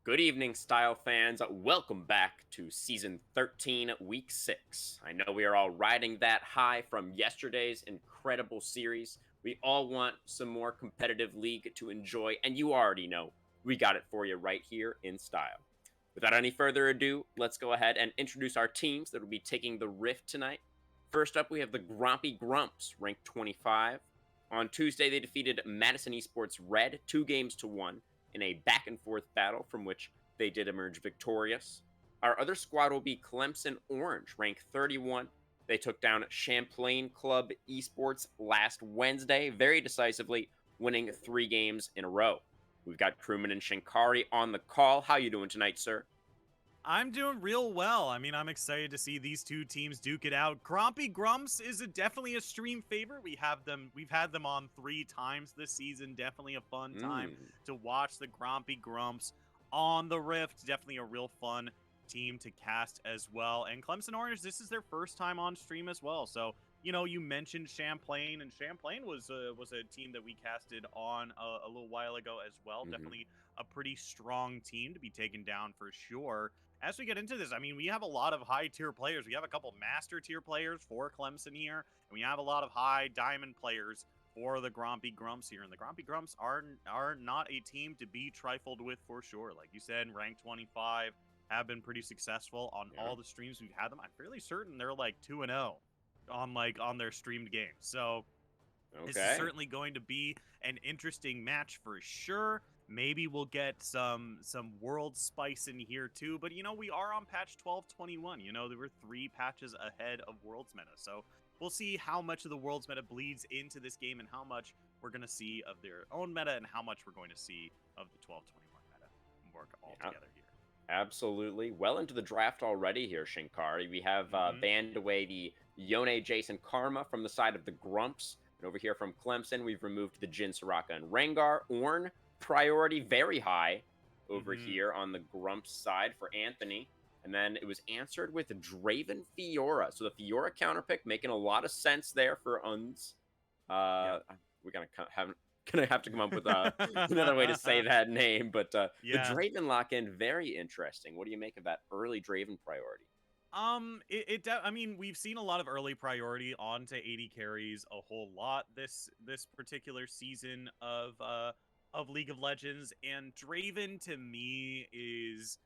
Good evening, Style fans. Welcome back to Season 13, Week 6. I know we are all riding that high from yesterday's incredible series. We all want some more competitive league to enjoy, and you already know we got it for you right here in Style. Without any further ado, let's go ahead and introduce our teams that will be taking the Rift tonight. First up, we have the Grompy Grumps, ranked 25. On Tuesday, they defeated Madison Esports Red 2-1 in a back-and-forth battle from which they did emerge victorious. Our other squad will be Clemson Orange, ranked 31. They took down Champlain Club Esports last Wednesday, very decisively, winning 3 games in a row. We've got Crewman and Shinkari on the call. How you doing tonight, sir? I'm doing real well. I mean, I'm excited to see these two teams duke it out. Grompy Grumps is definitely a stream favorite. We've had them on 3 times this season. Definitely a fun time to watch the Grompy Grumps on the Rift. Definitely a real fun team to cast as well. And Clemson Orange, this is their first time on stream as well. So, you know, you mentioned Champlain, and Champlain was a team that we casted on a little while ago as well. Definitely a pretty strong team to be taken down for sure. As we get into this, I mean, we have a lot of high-tier players. We have a couple master-tier players for Clemson here, and we have a lot of high diamond players for the Grompy Grumps here. And the Grompy Grumps are not a team to be trifled with for sure. Like you said, ranked 25, have been pretty successful on all the streams we've had them. I'm fairly certain they're like 2-0 on their streamed games. So this is certainly going to be an interesting match for sure. Maybe we'll get some world spice in here too, but you know, we are on patch 12.21. You know, there were 3 patches ahead of world's meta, so we'll see how much of the world's meta bleeds into this game and how much we're going to see of their own meta and how much we're going to see of the 12.21 meta work all together here. Absolutely. Well into the draft already here, Shinkari. We have banned away the Yone Jason Karma from the side of the Grumps. And over here from Clemson, we've removed the Jin Soraka and Rengar. Ornn, priority very high over here on the Grumps side for Anthony. And then it was answered with Draven Fiora. So the Fiora counter pick making a lot of sense there for Uns. We're gonna have to come up with another way to say that name, but the Draven lock-in, very interesting. What do you make of that early Draven priority? I mean, we've seen a lot of early priority onto 80 carries a whole lot this particular season of League of Legends, and Draven to me is,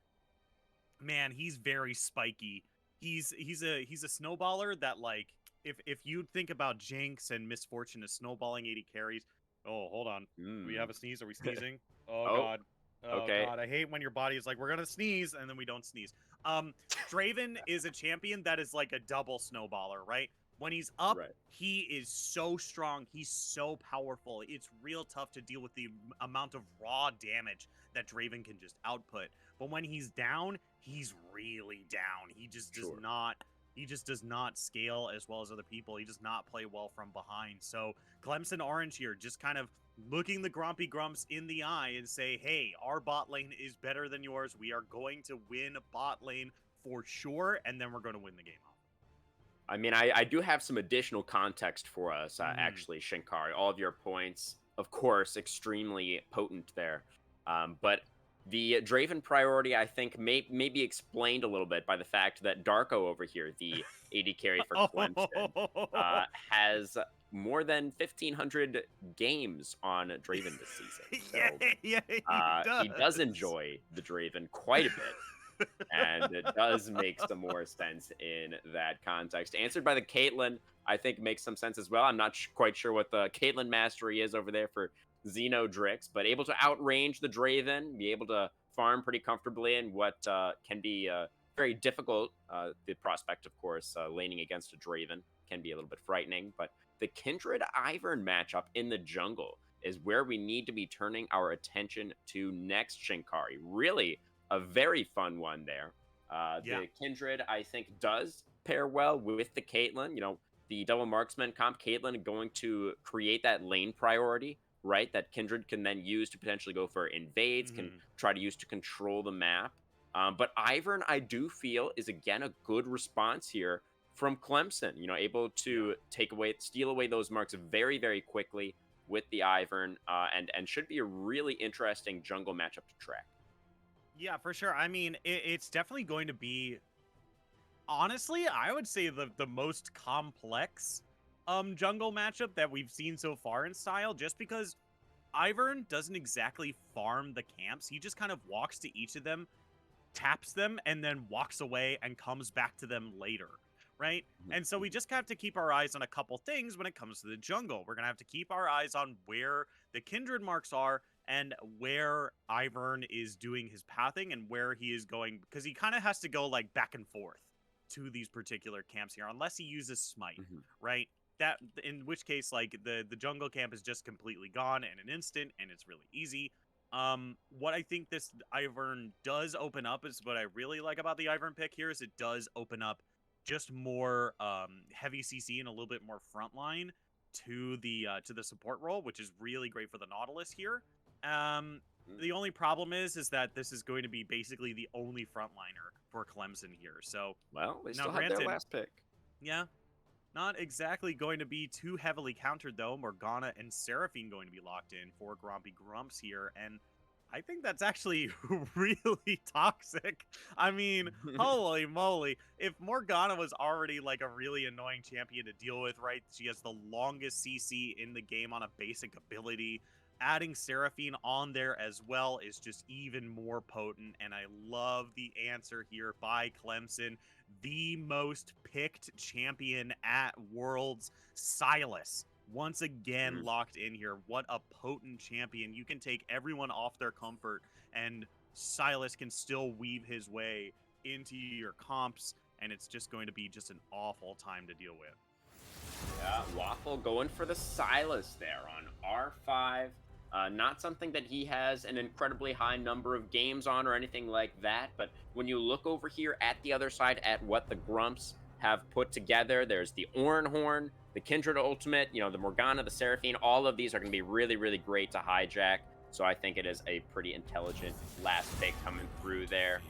man, he's very spiky. He's a snowballer that, like, if you think about Jinx and Misfortune as snowballing 80 carries. Oh, hold on. Do we have a sneeze? Are we sneezing? Oh, God. Oh, God. I hate when your body is like, we're going to sneeze, and then we don't sneeze. Draven is a champion that is like a double snowballer, right? When he's up, he is so strong. He's so powerful. It's real tough to deal with the amount of raw damage that Draven can just output. But when he's down, he's really down. He just does not... He just does not scale as well as other people. He does not play well from behind. So Clemson Orange here just kind of looking the Grompy Grumps in the eye and say, hey, our bot lane is better than yours. We are going to win bot lane for sure, and then we're going to win the game off. I mean, I do have some additional context for us, actually, Shinkari. All of your points, of course, extremely potent there. But the Draven priority, I think, may be explained a little bit by the fact that Darko over here, the AD carry for Clemson, has more than 1,500 games on Draven this season. So, he does enjoy the Draven quite a bit. And it does make some more sense in that context. Answered by the Caitlyn, I think makes some sense as well. I'm not quite sure what the Caitlyn mastery is over there for Xenodrix, but able to outrange the Draven, be able to farm pretty comfortably in what can be very difficult. The prospect, of course, laning against a Draven can be a little bit frightening, but the Kindred Ivern matchup in the jungle is where we need to be turning our attention to next, Shinkari. Really a very fun one there. The Kindred, I think, does pair well with the Caitlyn. You know, the double marksman comp, Caitlyn going to create that lane priority, right? That Kindred can then use to potentially go for invades, can try to use to control the map. But Ivern, I do feel, is again a good response here from Clemson. You know, able to steal away those marks very, very quickly with the Ivern, and should be a really interesting jungle matchup to track. Yeah, for sure. I mean, it's definitely going to be, honestly, I would say the most complex jungle matchup that we've seen so far in style, just because Ivern doesn't exactly farm the camps. He just kind of walks to each of them, taps them, and then walks away and comes back to them later, right? And so we just have to keep our eyes on a couple things when it comes to the jungle. We're going to have to keep our eyes on where the kindred marks are and where Ivern is doing his pathing and where he is going, because he kind of has to go like back and forth to these particular camps here, unless he uses smite, right? That, in which case, like, the jungle camp is just completely gone in an instant, and it's really easy. What I think this Ivern does open up is what I really like about the Ivern pick here is it does open up just more heavy CC and a little bit more frontline to the support role, which is really great for the Nautilus here. The only problem is that this is going to be basically the only frontliner for Clemson here. So, Well, they now still have their granted, last pick. yeah, not exactly going to be too heavily countered, though. Morgana and Seraphine going to be locked in for Grompy Grumps here, and I think that's actually really toxic. I mean, holy moly. If Morgana was already, like, a really annoying champion to deal with, right? She has the longest CC in the game on a basic ability. Adding Seraphine on there as well is just even more potent, and I love the answer here by Clemson. The most picked champion at Worlds, Silas. Once again, locked in here. What a potent champion. You can take everyone off their comfort, and Silas can still weave his way into your comps, and it's just going to be just an awful time to deal with. Yeah, Waffle going for the Silas there on R5. Not something that he has an incredibly high number of games on or anything like that, but when you look over here at the other side at what the Grumps have put together, there's the Horn, the Kindred Ultimate, the Morgana, the Seraphine, all of these are going to be really, really great to hijack, so I think it is a pretty intelligent last pick coming through there.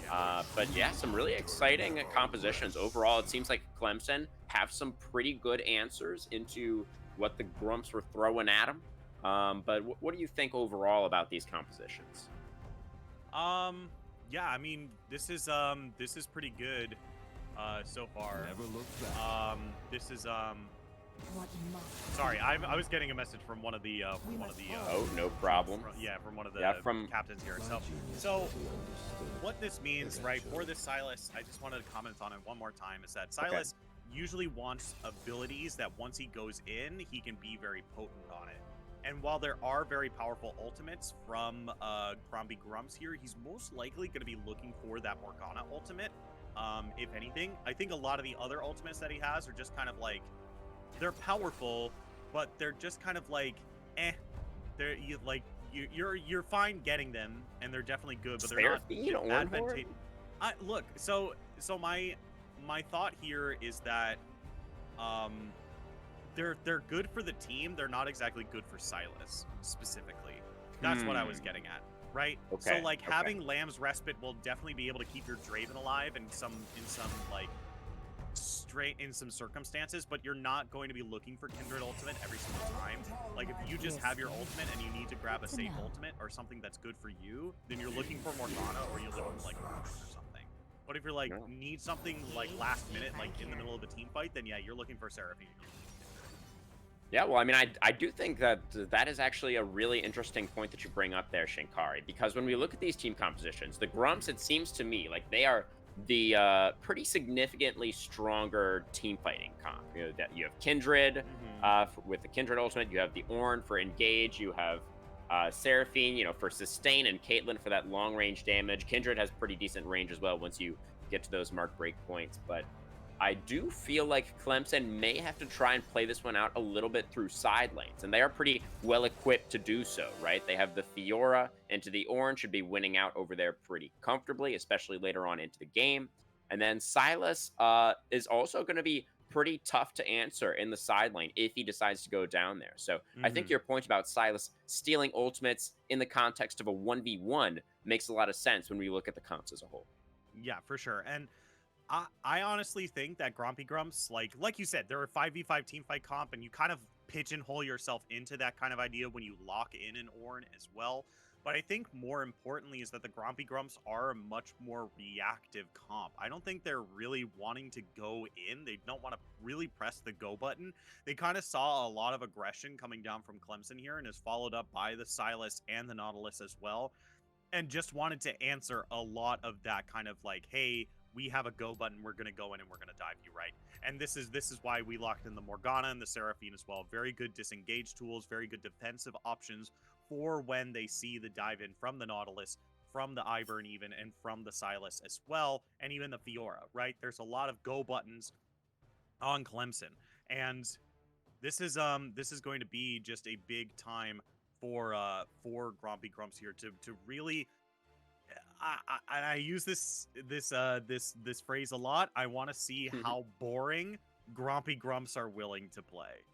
But yeah, some really exciting compositions. Overall, it seems like Clemson have some pretty good answers into what the Grumps were throwing at them. But what do you think overall about these compositions? Yeah, I mean, this is pretty good so far. Never look back. This is sorry, I was getting a message from one of the oh, no problem. From one of the from captains here. So what this means, right, for this Silas, I just wanted to comment on it one more time, is that Silas usually wants abilities that once he goes in, he can be very potent on it. And while there are very powerful ultimates from Grompy Grumps here, he's most likely going to be looking for that Morgana ultimate. If anything, I think a lot of the other ultimates that he has are just kind of like, they're powerful, but they're just kind of like, you're fine getting them, and they're definitely good, but they're not advantageous. Look, so my thought here is that they're good for the team. They're not exactly good for Silas specifically. That's what I was getting at, right? Okay. So like having Lamb's Respite will definitely be able to keep your Draven alive in some circumstances, but you're not going to be looking for Kindred Ultimate every single time. Like if you just have your ultimate and you need to grab a safe ultimate or something that's good for you, then you're looking for Morgana or you're looking for like or something. But if you're like need something like last minute, like in the middle of a team fight, then yeah, you're looking for Seraphine. Yeah, well, I mean, I do think that that is actually a really interesting point that you bring up there, Shinkari, because when we look at these team compositions, the Grumps, it seems to me like they are the pretty significantly stronger team fighting comp. That you have Kindred with the Kindred Ultimate, you have the Ornn for Engage, you have Seraphine, for sustain, and Caitlyn for that long range damage. Kindred has pretty decent range as well once you get to those mark break points, but I do feel like Clemson may have to try and play this one out a little bit through side lanes, and they are pretty well equipped to do so, right? They have the Fiora into the Ornn, should be winning out over there pretty comfortably, especially later on into the game. And then Silas is also going to be pretty tough to answer in the side lane if he decides to go down there. So I think your point about Silas stealing ultimates in the context of a 1v1 makes a lot of sense when we look at the comps as a whole. Yeah, for sure. And I honestly think that Grompy Grumps, like you said, they're a 5v5 teamfight comp, and you kind of pigeonhole yourself into that kind of idea when you lock in an Ornn as well. But I think more importantly is that the Grompy Grumps are a much more reactive comp. I don't think they're really wanting to go in. They don't want to really press the go button. They kind of saw a lot of aggression coming down from Clemson here and is followed up by the Silas and the Nautilus as well. And just wanted to answer a lot of that kind of like, hey, we have a go button, we're gonna go in and we're gonna dive you right. And this is why we locked in the Morgana and the Seraphine as well. Very good disengage tools, very good defensive options for when they see the dive in from the Nautilus, from the Ivern even, and from the Silas as well, and even the Fiora, right? There's a lot of go buttons on Clemson. And this is going to be just a big time for Grompy Grumps here to really I use this phrase a lot. I want to see how boring Grompy Grumps are willing to play.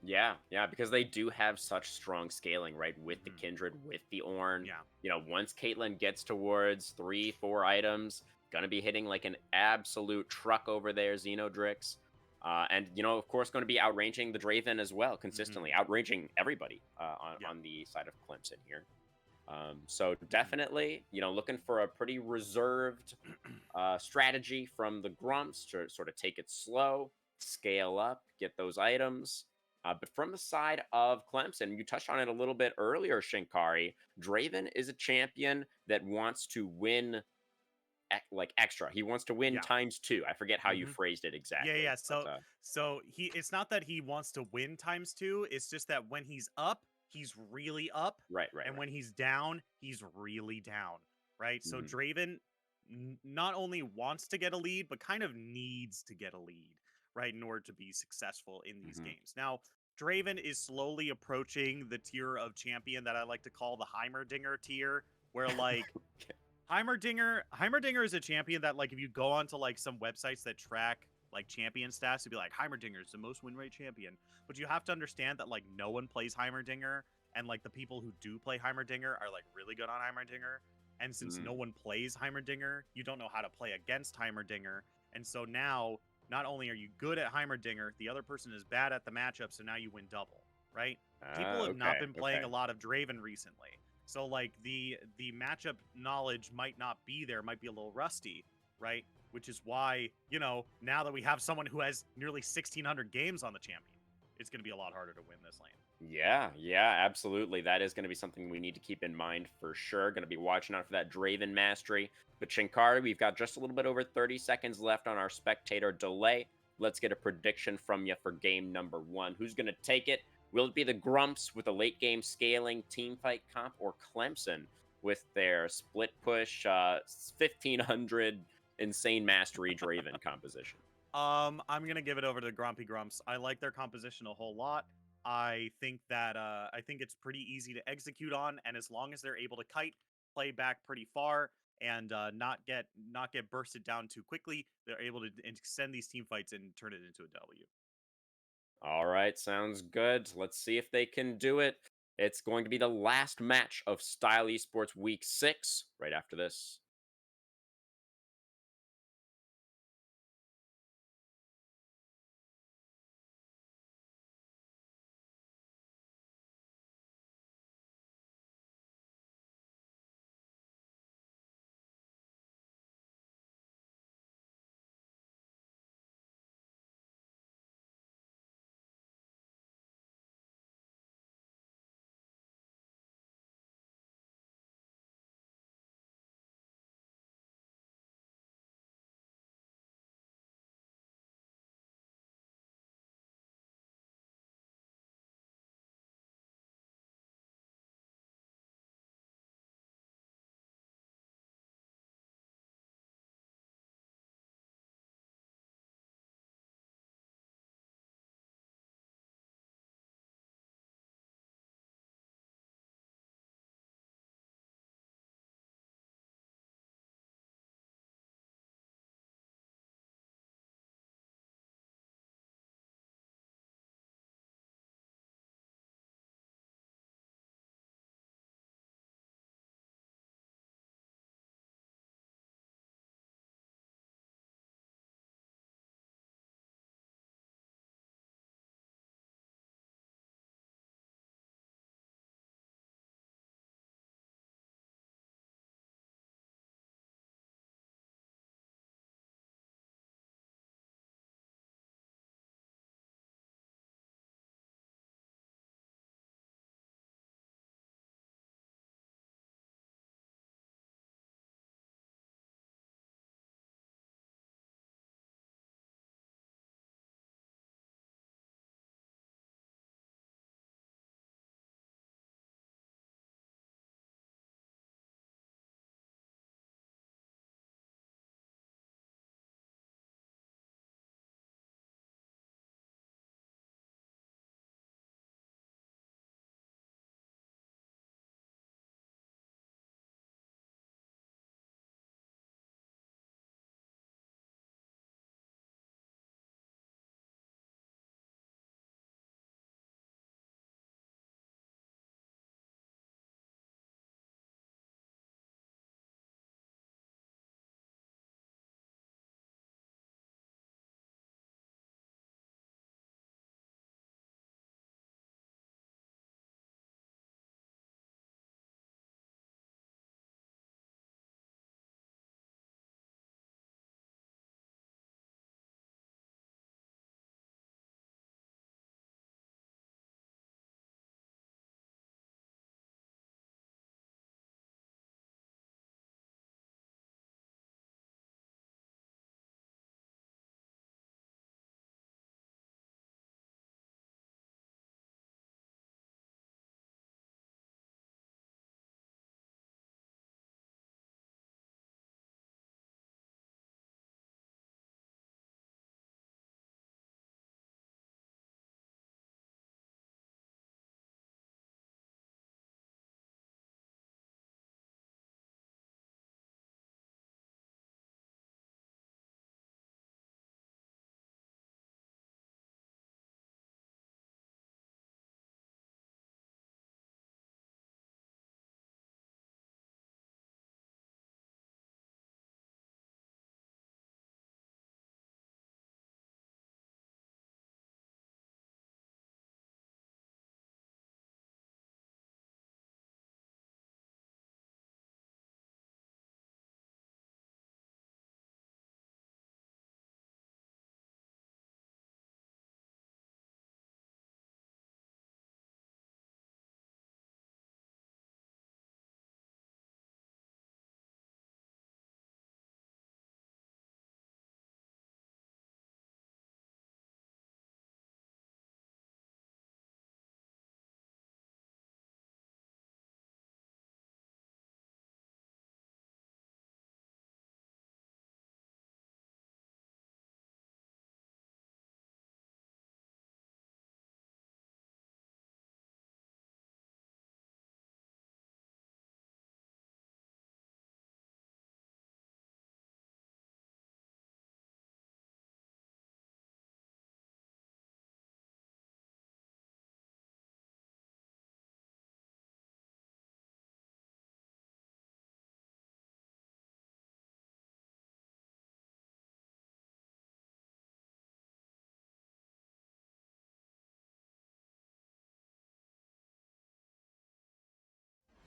Yeah, yeah, because they do have such strong scaling, right? With the Kindred, with the Ornn. Yeah. You know, once Caitlyn gets towards 3-4 items, gonna be hitting like an absolute truck over there, Xenodrix. And, you know, of course, going to be outranging the Draven as well, consistently, outranging everybody on the side of Clemson here. So definitely, you know, looking for a pretty reserved strategy from the Grumps to sort of take it slow, scale up, get those items. But from the side of Clemson, you touched on it a little bit earlier, Shinkari. Draven is a champion that wants to win like extra. He wants to win ×2. I forget how you phrased it exactly. Yeah. But, So it's not that he wants to win ×2. It's just that when he's up, he's really up. Right. And when he's down, he's really down. Right. So Draven not only wants to get a lead, but kind of needs to get a lead, right, in order to be successful in these games. Now, Draven is slowly approaching the tier of champion that I like to call the Heimerdinger tier, where like Heimerdinger is a champion that, like, if you go onto like some websites that track like champion stats, it'd be like Heimerdinger is the most win rate champion. But you have to understand that like no one plays Heimerdinger, and like the people who do play Heimerdinger are like really good on Heimerdinger. And since no one plays Heimerdinger, you don't know how to play against Heimerdinger. And so now, not only are you good at Heimerdinger, the other person is bad at the matchup, so now you win double, right? People have not been playing a lot of Draven recently. So like the matchup knowledge might not be there, might be a little rusty, right? Which is why, you know, now that we have someone who has nearly 1,600 games on the champion, it's going to be a lot harder to win this lane. Yeah, absolutely. That is going to be something we need to keep in mind for sure. Going to be watching out for that Draven mastery. But Shinkari, we've got just a little bit over 30 seconds left on our spectator delay. Let's get a prediction from you for game number 1. Who's going to take it? Will it be the Grumps with a late game scaling team fight comp, or Clemson with their split push 1,500 insane mastery Draven composition? I'm gonna give it over to the Grompy Grumps. I like their composition a whole lot. I think it's pretty easy to execute on, and as long as they're able to kite, play back pretty far, and not get bursted down too quickly, they're able to extend these team fights and turn it into a W. All right, sounds good. Let's see if they can do it. It's going to be the last match of Style Esports Week 6 right after this.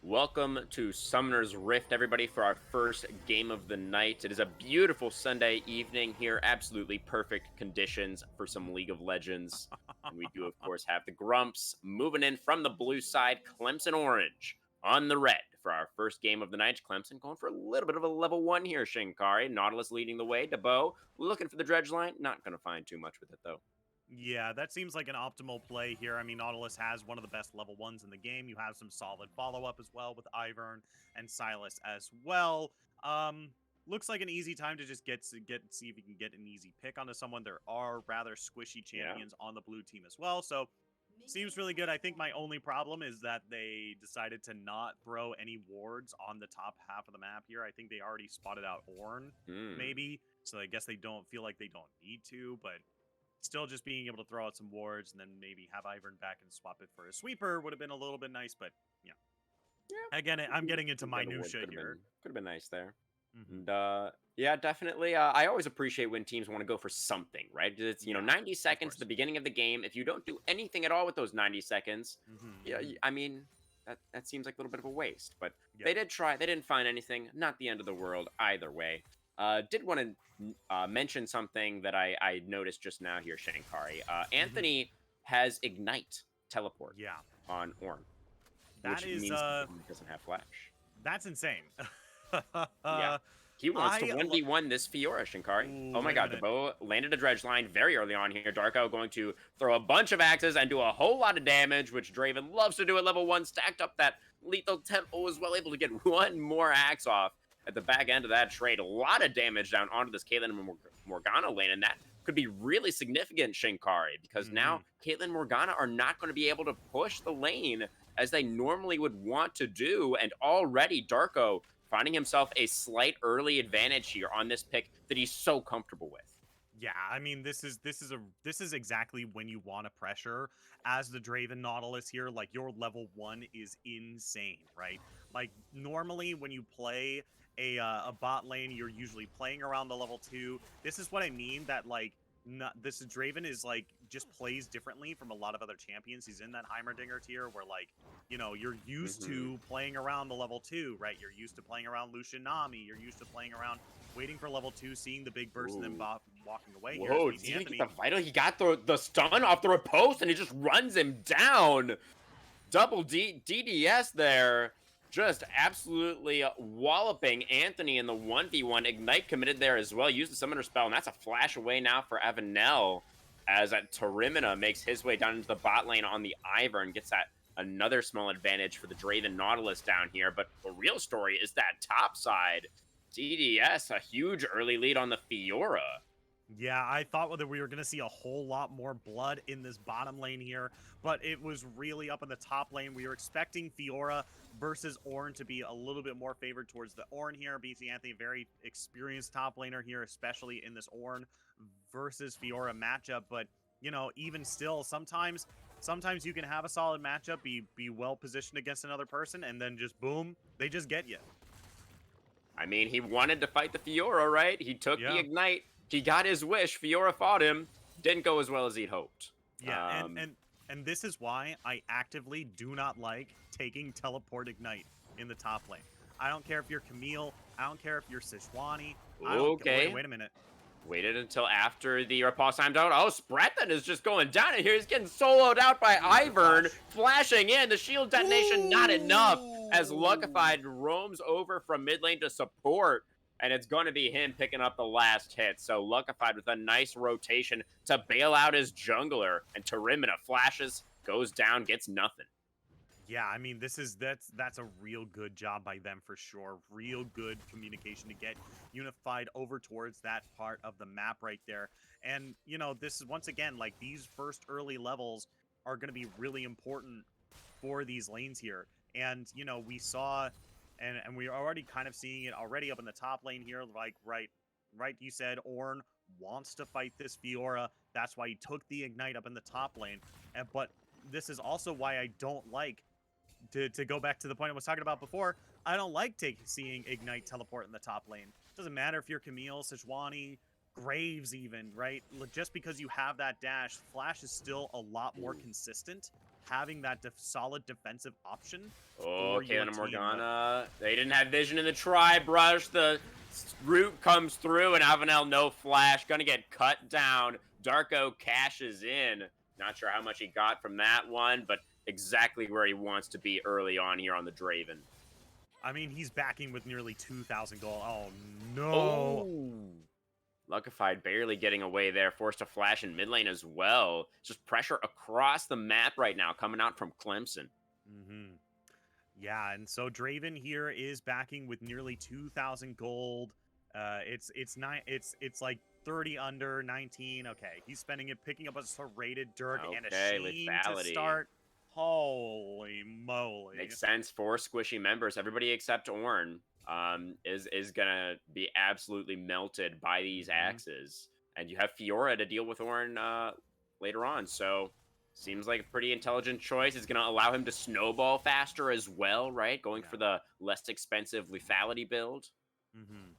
Welcome to Summoner's Rift, everybody, for our first game of the night. It is a beautiful Sunday evening here. Absolutely perfect conditions for some League of Legends. And we do, of course, have the Grumps moving in from the blue side, Clemson Orange on the red for our first game of the night. Clemson going for a little bit of a level 1 here, Shinkari. Nautilus leading the way. Debo looking for the dredge line. Not going to find too much with it, though. Yeah, that seems like an optimal play here. I mean, Nautilus has one of the best level 1s in the game. You have some solid follow-up as well with Ivern and Silas as well. Looks like an easy time to just see if you can get an easy pick onto someone. There are rather squishy champions on the blue team as well, so seems really good. I think my only problem is that they decided to not throw any wards on the top half of the map here. I think they already spotted out Ornn, maybe, so I guess they don't feel like they don't need to, but still, just being able to throw out some wards and then maybe have Ivern back and swap it for a sweeper would have been a little bit nice, but yeah. Again, I'm getting into minutia here. Could have been nice there. And yeah, definitely. I always appreciate when teams want to go for something, right? It's 90 seconds at the beginning of the game. If you don't do anything at all with those 90 seconds, yeah, I mean that seems like a little bit of a waste. But they did try. They didn't find anything. Not the end of the world either way. Did want to mention something that I noticed just now here, Shinkari. Anthony has Ignite teleport on Ornn. That which is, means he doesn't have Flash. That's insane. Yeah. He wants to 1v1 this Fiora, Shinkari. Ooh, oh my god, the bow landed a dredge line very early on here. Darko going to throw a bunch of axes and do a whole lot of damage, which Draven loves to do at level 1. Stacked up that lethal tempo, was well able to get one more axe off at the back end of that trade. A lot of damage down onto this Caitlyn and Morgana lane, and that could be really significant, Shinkari, because now Caitlyn and Morgana are not going to be able to push the lane as they normally would want to do, and already Darko finding himself a slight early advantage here on this pick that he's so comfortable with. Yeah, I mean, this is exactly when you want to pressure as the Draven Nautilus here. Like, your level 1 is insane, right? Like, normally when you play a bot lane, you're usually playing around the level 2. This is what I mean, that like this Draven is like just plays differently from a lot of other champions. He's in that Heimerdinger tier where, like, you're used to playing around the level 2, right? You're used to playing around Lucian Nami. You're used to playing around waiting for level 2, seeing the big burst, and then walking away. Whoa, did he get the vital? He got the stun off the riposte, and he just runs him down. Double DDS there. Just absolutely walloping Anthony in the 1v1. Ignite committed there as well. Used the summoner spell, and that's a flash away now for Evanel as Tarimina makes his way down into the bot lane on the Ivern and gets that another small advantage for the Draven Nautilus down here. But the real story is that top side. DDS, a huge early lead on the Fiora. Yeah, I thought that we were going to see a whole lot more blood in this bottom lane here, but it was really up in the top lane. We were expecting Fiora versus Ornn to be a little bit more favored towards the Ornn here. BC Anthony, very experienced top laner here, especially in this Ornn versus Fiora matchup. But, even still, sometimes you can have a solid matchup, be well positioned against another person, and then just boom, they just get you. I mean, he wanted to fight the Fiora, right? He took the Ignite. He got his wish. Fiora fought him. Didn't go as well as he'd hoped. Yeah, and this is why I actively do not like taking Teleport Ignite in the top lane. I don't care if you're Camille. I don't care if you're Sejuani. Okay. Wait a minute. Waited until after the riposte timed out. Oh, Spratton is just going down in here. He's getting soloed out by Ivern. Flashing in. The shield detonation, not enough. As Luckified roams over from mid lane to support. And it's going to be him picking up the last hit. So Luckified with a nice rotation to bail out his jungler. And Tarimina flashes, goes down, gets nothing. Yeah, I mean, that's a real good job by them for sure. Real good communication to get Unified over towards that part of the map right there. And, this is, once again, like, these first early levels are going to be really important for these lanes here. And, we saw... And we're already kind of seeing it already up in the top lane here. Like, right, you said Ornn wants to fight this Fiora. That's why he took the Ignite up in the top lane. But this is also why I don't like, to go back to the point I was talking about before, I don't like seeing Ignite teleport in the top lane. Doesn't matter if you're Camille, Sejuani, Graves even, right? Just because you have that dash, Flash is still a lot more consistent having that solid defensive option. Oh, for your Kaylin and team, but- Morgana. They didn't have vision in the tri-brush. The root comes through, and Avenel no flash. Gonna get cut down. Darko cashes in. Not sure how much he got from that one, but exactly where he wants to be early on here on the Draven. I mean, he's backing with nearly 2,000 gold. Oh, no. Oh. Luckified barely getting away there. Forced to flash in mid lane as well. Just pressure across the map right now coming out from Clemson. Mm-hmm. Yeah, and so Draven here is backing with nearly 2,000 gold. It's like 30 under 19. Okay, he's spending it, picking up a serrated Dirk and a Sheen to start. Holy moly! Makes sense for squishy members. Everybody except Ornn is gonna be absolutely melted by these axes, and you have Fiora to deal with Ornn later on. So seems like a pretty intelligent choice. It's gonna allow him to snowball faster as well, right? Going for the less expensive lethality build. Mm-hmm.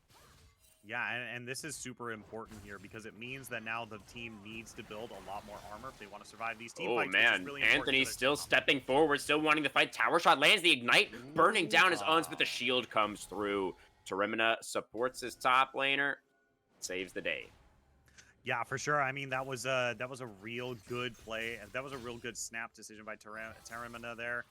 Yeah, and this is super important here because it means that now the team needs to build a lot more armor if they want to survive these team fights. Oh man, really Anthony's still stepping forward, still wanting to fight. Tower shot lands the ignite, burning down his Uns, but the shield comes through. Tarimina supports his top laner, saves the day. Yeah, for sure. I mean, that was a real good play. That was a real good snap decision by Tarimina there.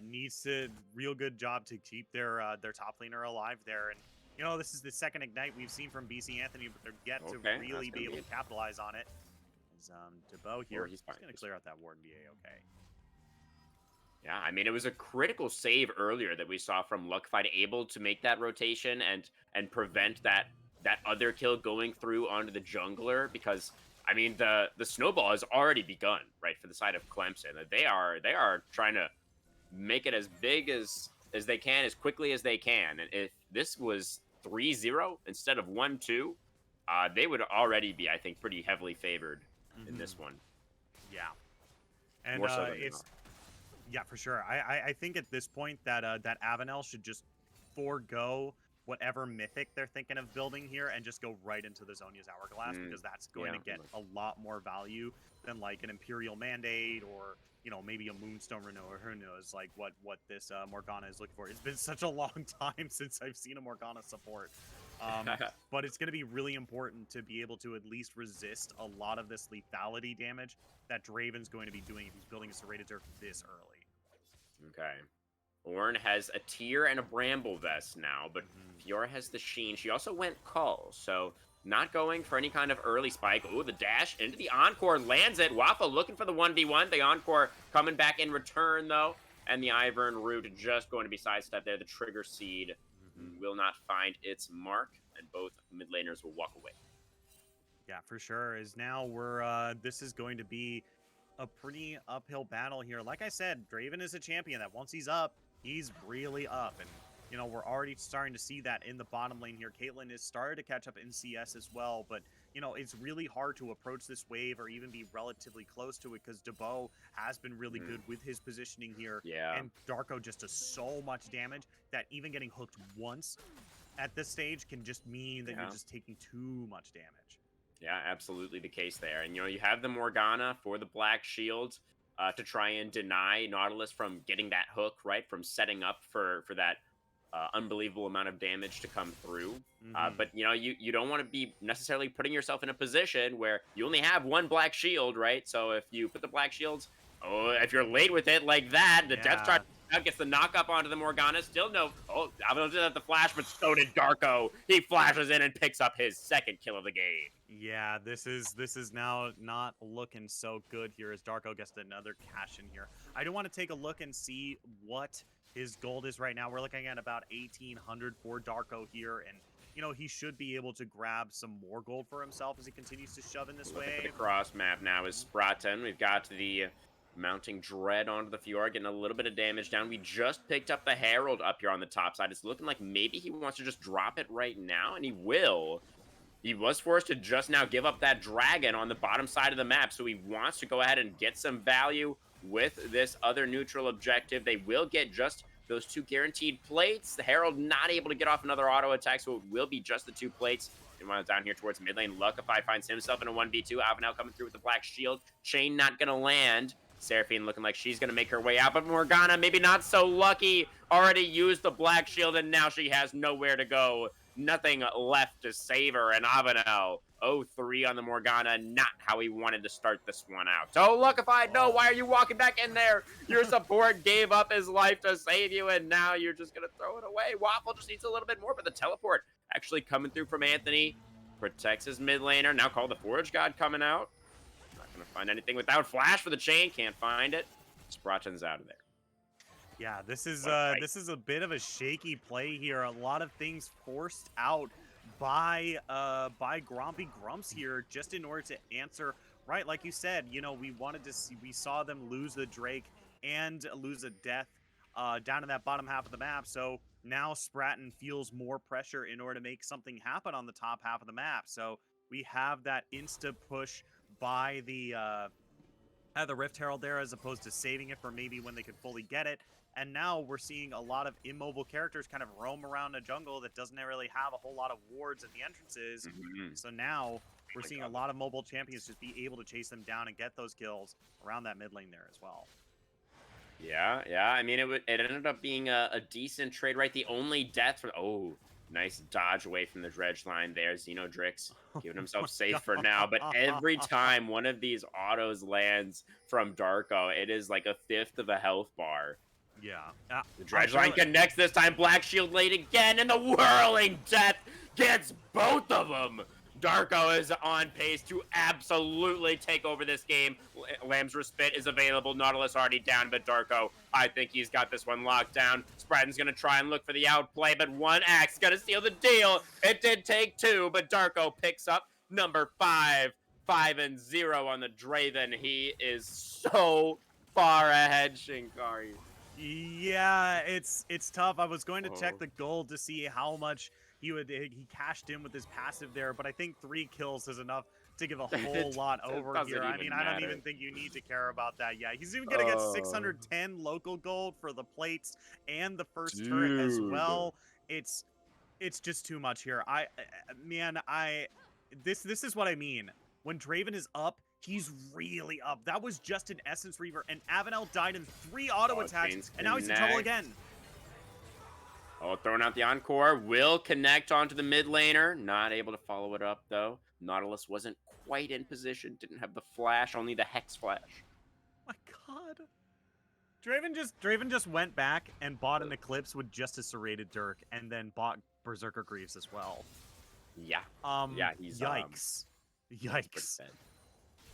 Needs to real good job to keep their top laner alive there. And you know, this is the second ignite we've seen from BC Anthony, but they're yet to really be able to capitalize on it. As Debo here, he's going to clear out that ward and be okay. Yeah, I mean, it was a critical save earlier that we saw from Luckified, able to make that rotation and prevent that other kill going through onto the jungler, because I mean the snowball has already begun, right, for the side of Clemson. They are trying to make it as big as they can, as quickly as they can. And if this was 3-0 instead of 1-2, they would already be, I think, pretty heavily favored in this one. Yeah, and more so than yeah, for sure. I think at this point that that Avenel should just forego whatever mythic they're thinking of building here and just go right into the Zhonya's Hourglass, because that's going to get a lot more value than like an Imperial Mandate or, you know, maybe a Moonstone Renault, or who knows, like what this Morgana is looking for. It's been such a long time since I've seen a Morgana support. But it's going to be really important to be able to at least resist a lot of this lethality damage that Draven's going to be doing if he's building a Serrated Dirk this early. Okay. Ornn has a Tear and a Bramble Vest now, but Fiora has the Sheen. She also went Cull, so not going for any kind of early spike. Oh, the dash into the Encore lands it. Waffle looking for the 1v1. The Encore coming back in return, though. And the Ivern Root just going to be sidestepped there. The Trigger Seed will not find its mark, and both mid laners will walk away. Yeah, for sure. Is now we're this is going to be a pretty uphill battle here. Like I said, Draven is a champion that once he's up, he's really up. And, you know, we're already starting to see that in the bottom lane here. Caitlyn is starting to catch up in CS as well. But, you know, it's really hard to approach this wave or even be relatively close to it because Debo has been really good with his positioning here. Yeah. And Darko just does so much damage that even getting hooked once at this stage can just mean that you're just taking too much damage. Yeah, absolutely the case there. And, you know, you have the Morgana for the Black Shield to try and deny Nautilus from getting that hook, right? From setting up for that unbelievable amount of damage to come through. But, you know, you don't want to be necessarily putting yourself in a position where you only have one Black Shield, right? So if you put the Black Shields, if you're late with it like that, the Death Star gets the knock up onto the Morgana. Still no. I don't have the flash, but so did Darko. He flashes in and picks up his second kill of the game. Yeah, this is now not looking so good here as Darko gets another cash in here. I do want to take a look and see what his gold is right now. We're looking at about 1,800 for Darko here, and you know he should be able to grab some more gold for himself as he continues to shove in this wave. The cross map now is Spraten. We've got the mounting Dread onto the Fiora, getting a little bit of damage down. We just picked up the Herald up here on the top side. It's looking like maybe he wants to just drop it right now, and he will. He was forced to just now give up that dragon on the bottom side of the map, so he wants to go ahead and get some value with this other neutral objective. They will get just those 2 guaranteed plates. The Herald not able to get off another auto attack, so it will be just the 2 plates. Meanwhile, down here towards mid lane, Luckified finds himself in a 1v2. Avenel coming through with the Black Shield. Chain not going to land. Seraphine looking like she's going to make her way out, but Morgana maybe not so lucky. Already used the Black Shield, and now she has nowhere to go. Nothing left to save her, and Avenel, 0-3 on the Morgana, not how he wanted to start this one out. So, Luckified, no, why are you walking back in there? Your support gave up his life to save you, and now you're just going to throw it away. Waffle just needs a little bit more, but the teleport actually coming through from Anthony. Protects his mid laner. Now call the Forge God coming out. Not going to find anything without Flash for the chain. Can't find it. Sprachan's out of there. Yeah, this is a bit of a shaky play here. A lot of things forced out by Grompy Grumps here, just in order to answer. Right, like you said, you know, we saw them lose the Drake and lose a death down in that bottom half of the map. So now Spratton feels more pressure in order to make something happen on the top half of the map. So we have that insta push by the Rift Herald there, as opposed to saving it for maybe when they could fully get it. And now we're seeing a lot of immobile characters kind of roam around a jungle that doesn't really have a whole lot of wards at the entrances. So now we're seeing a lot of mobile champions just be able to chase them down and get those kills around that mid lane there as well. Yeah. I mean, it ended up being a decent trade, right? The only death for... Oh, nice dodge away from the dredge line there. Xenodrix giving himself safe for now. But every time one of these autos lands from Darko, it is like a fifth of a health bar. Yeah. The dredge line connects this time. Black Shield late again, and the whirling death gets both of them. Darko is on pace to absolutely take over this game. Lamb's Respite is available. Nautilus already down, but Darko, I think he's got this one locked down. Spratton's going to try and look for the outplay, but one axe is going to seal the deal. It did take two, but Darko picks up number 5. 5-0 on the Draven. He is so far ahead, Shinkari. Yeah, it's tough. I was going to check the gold to see how much he cashed in with his passive there, but I think 3 kills is enough to give a whole lot over here. I mean, I don't even think you need to care about that. Yeah, he's even gonna get 610 local gold for the plates and the first turret as well. It's just too much here. This is what I mean. When Draven is up, he's really up. That was just an Essence Reaver, and Avenel died in 3 auto attacks, and now he's in trouble again. Oh, throwing out the Encore. Will connect onto the mid laner. Not able to follow it up, though. Nautilus wasn't quite in position. Didn't have the flash, only the Hex flash. My God. Draven just went back and bought an Eclipse with just a serrated Dirk, and then bought Berserker Greaves as well. Yeah. Yeah, he's... Yikes. Yikes.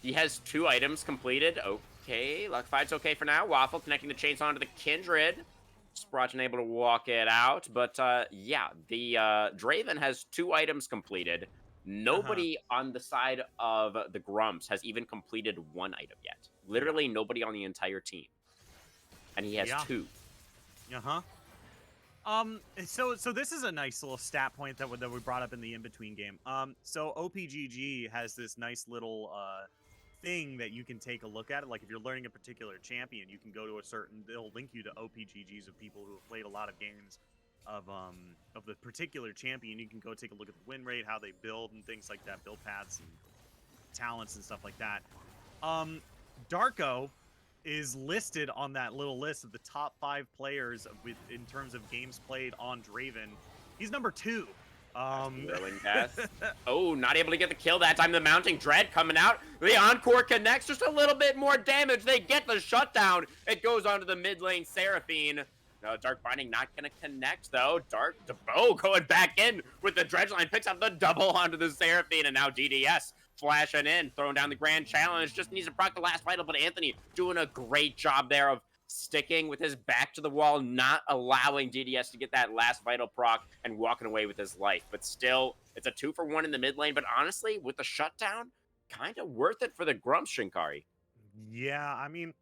He has 2 items completed. Okay, Luckfight's okay for now. Waffle connecting the chainsaw onto the Kindred. Sprachan able to walk it out. But, yeah, the Draven has 2 items completed. Nobody on the side of the Grumps has even completed 1 item yet. Literally nobody on the entire team. And he has 2. So this is a nice little stat point that we brought up in the in-between game. So OPGG has this nice little thing that you can take a look at. Like if you're learning a particular champion, you can go to they'll link you to OPGGs of people who have played a lot of games of the particular champion. You can go take a look at the win rate, how they build and things like that, build paths and talents and stuff like that. Darko is listed on that little list of the top 5 players in terms of games played on Draven. He's number 2. Oh, not able to get the kill that time. The Mounting Dread coming out. The Encore connects. Just a little bit more damage. They get the shutdown. It goes onto the mid lane Seraphine. No, Dark Binding not going to connect, though. Dark DeBow going back in with the Dredge line. Picks up the double onto the Seraphine. And now DDS flashing in. Throwing down the Grand Challenge. Just needs to proc the last vital. But Anthony doing a great job there of sticking with his back to the wall, not allowing DDS to get that last vital proc and walking away with his life. But still, it's a 2-for-1 in the mid lane. But honestly, with the shutdown, kind of worth it for the Grumps, Shinkari. Yeah, I mean,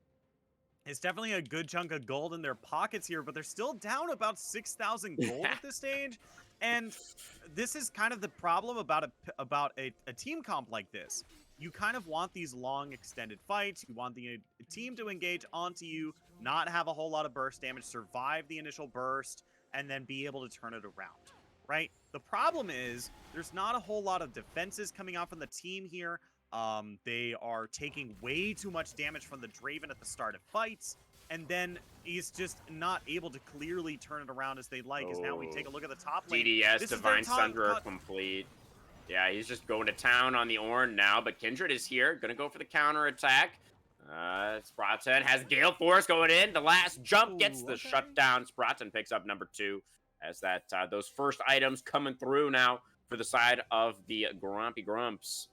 it's definitely a good chunk of gold in their pockets here, but they're still down about 6,000 gold at this stage. And this is kind of the problem about a team comp like this. You kind of want these long extended fights. You want the team to engage onto you, not have a whole lot of burst damage, survive the initial burst, and then be able to turn it around, right? The problem is there's not a whole lot of defenses coming out from the team here. They are taking way too much damage from the Draven at the start of fights, and then he's just not able to clearly turn it around as they'd like. As now we take a look at the top lane. DDS, This Divine is their top Sunderer complete. Yeah, he's just going to town on the Ornn now, but Kindred is here, gonna go for the counter attack. Spraten has Gale Force going in. The last jump gets the shutdown. Spraten picks up number 2 as that those first items coming through now for the side of the Grumpy Grumps.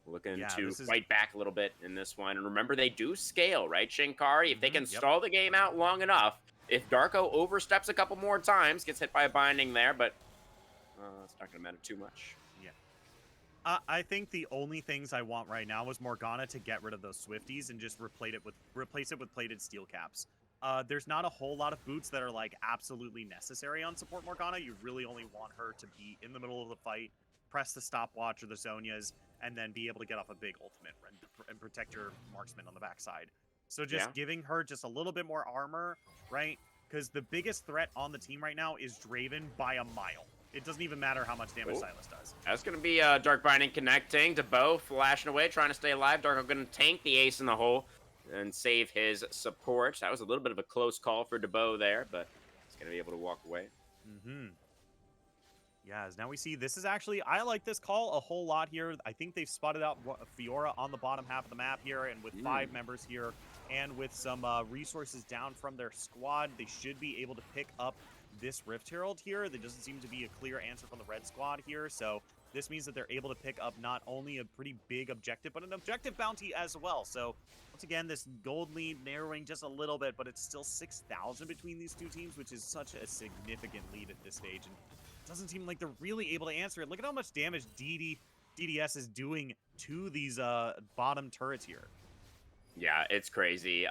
Looking to fight back a little bit in this one. And remember, they do scale, right, Shinkari? If they can stall the game out long enough, if Darko oversteps a couple more times, gets hit by a binding there, but it's not going to matter too much. I think the only things I want right now is Morgana to get rid of those Swifties and just replace it with plated steel caps. There's not a whole lot of boots that are like absolutely necessary on support Morgana. You really only want her to be in the middle of the fight, press the stopwatch or the Zonias, and then be able to get off a big ultimate and protect your marksman on the backside. So just giving her just a little bit more armor, right? Because the biggest threat on the team right now is Draven by a mile. It doesn't even matter how much damage Silas does. That's going to be Dark Binding connecting to Bo, flashing away, trying to stay alive. Darko going to tank the ace in the hole and save his support. That was a little bit of a close call for DeBo there, but he's going to be able to walk away. Yeah, as now we see, this is actually, I like this call a whole lot here. I think they've spotted out Fiora on the bottom half of the map here, and with 5 members here, and with some resources down from their squad, they should be able to pick up this Rift Herald here. There doesn't seem to be a clear answer from the red squad here, so this means that they're able to pick up not only a pretty big objective, but an objective bounty as well. So once again, this gold lead narrowing just a little bit, but it's still 6,000 between these two teams, which is such a significant lead at this stage, and it doesn't seem like they're really able to answer it. Look at how much damage DDS is doing to these bottom turrets here. Yeah, it's crazy.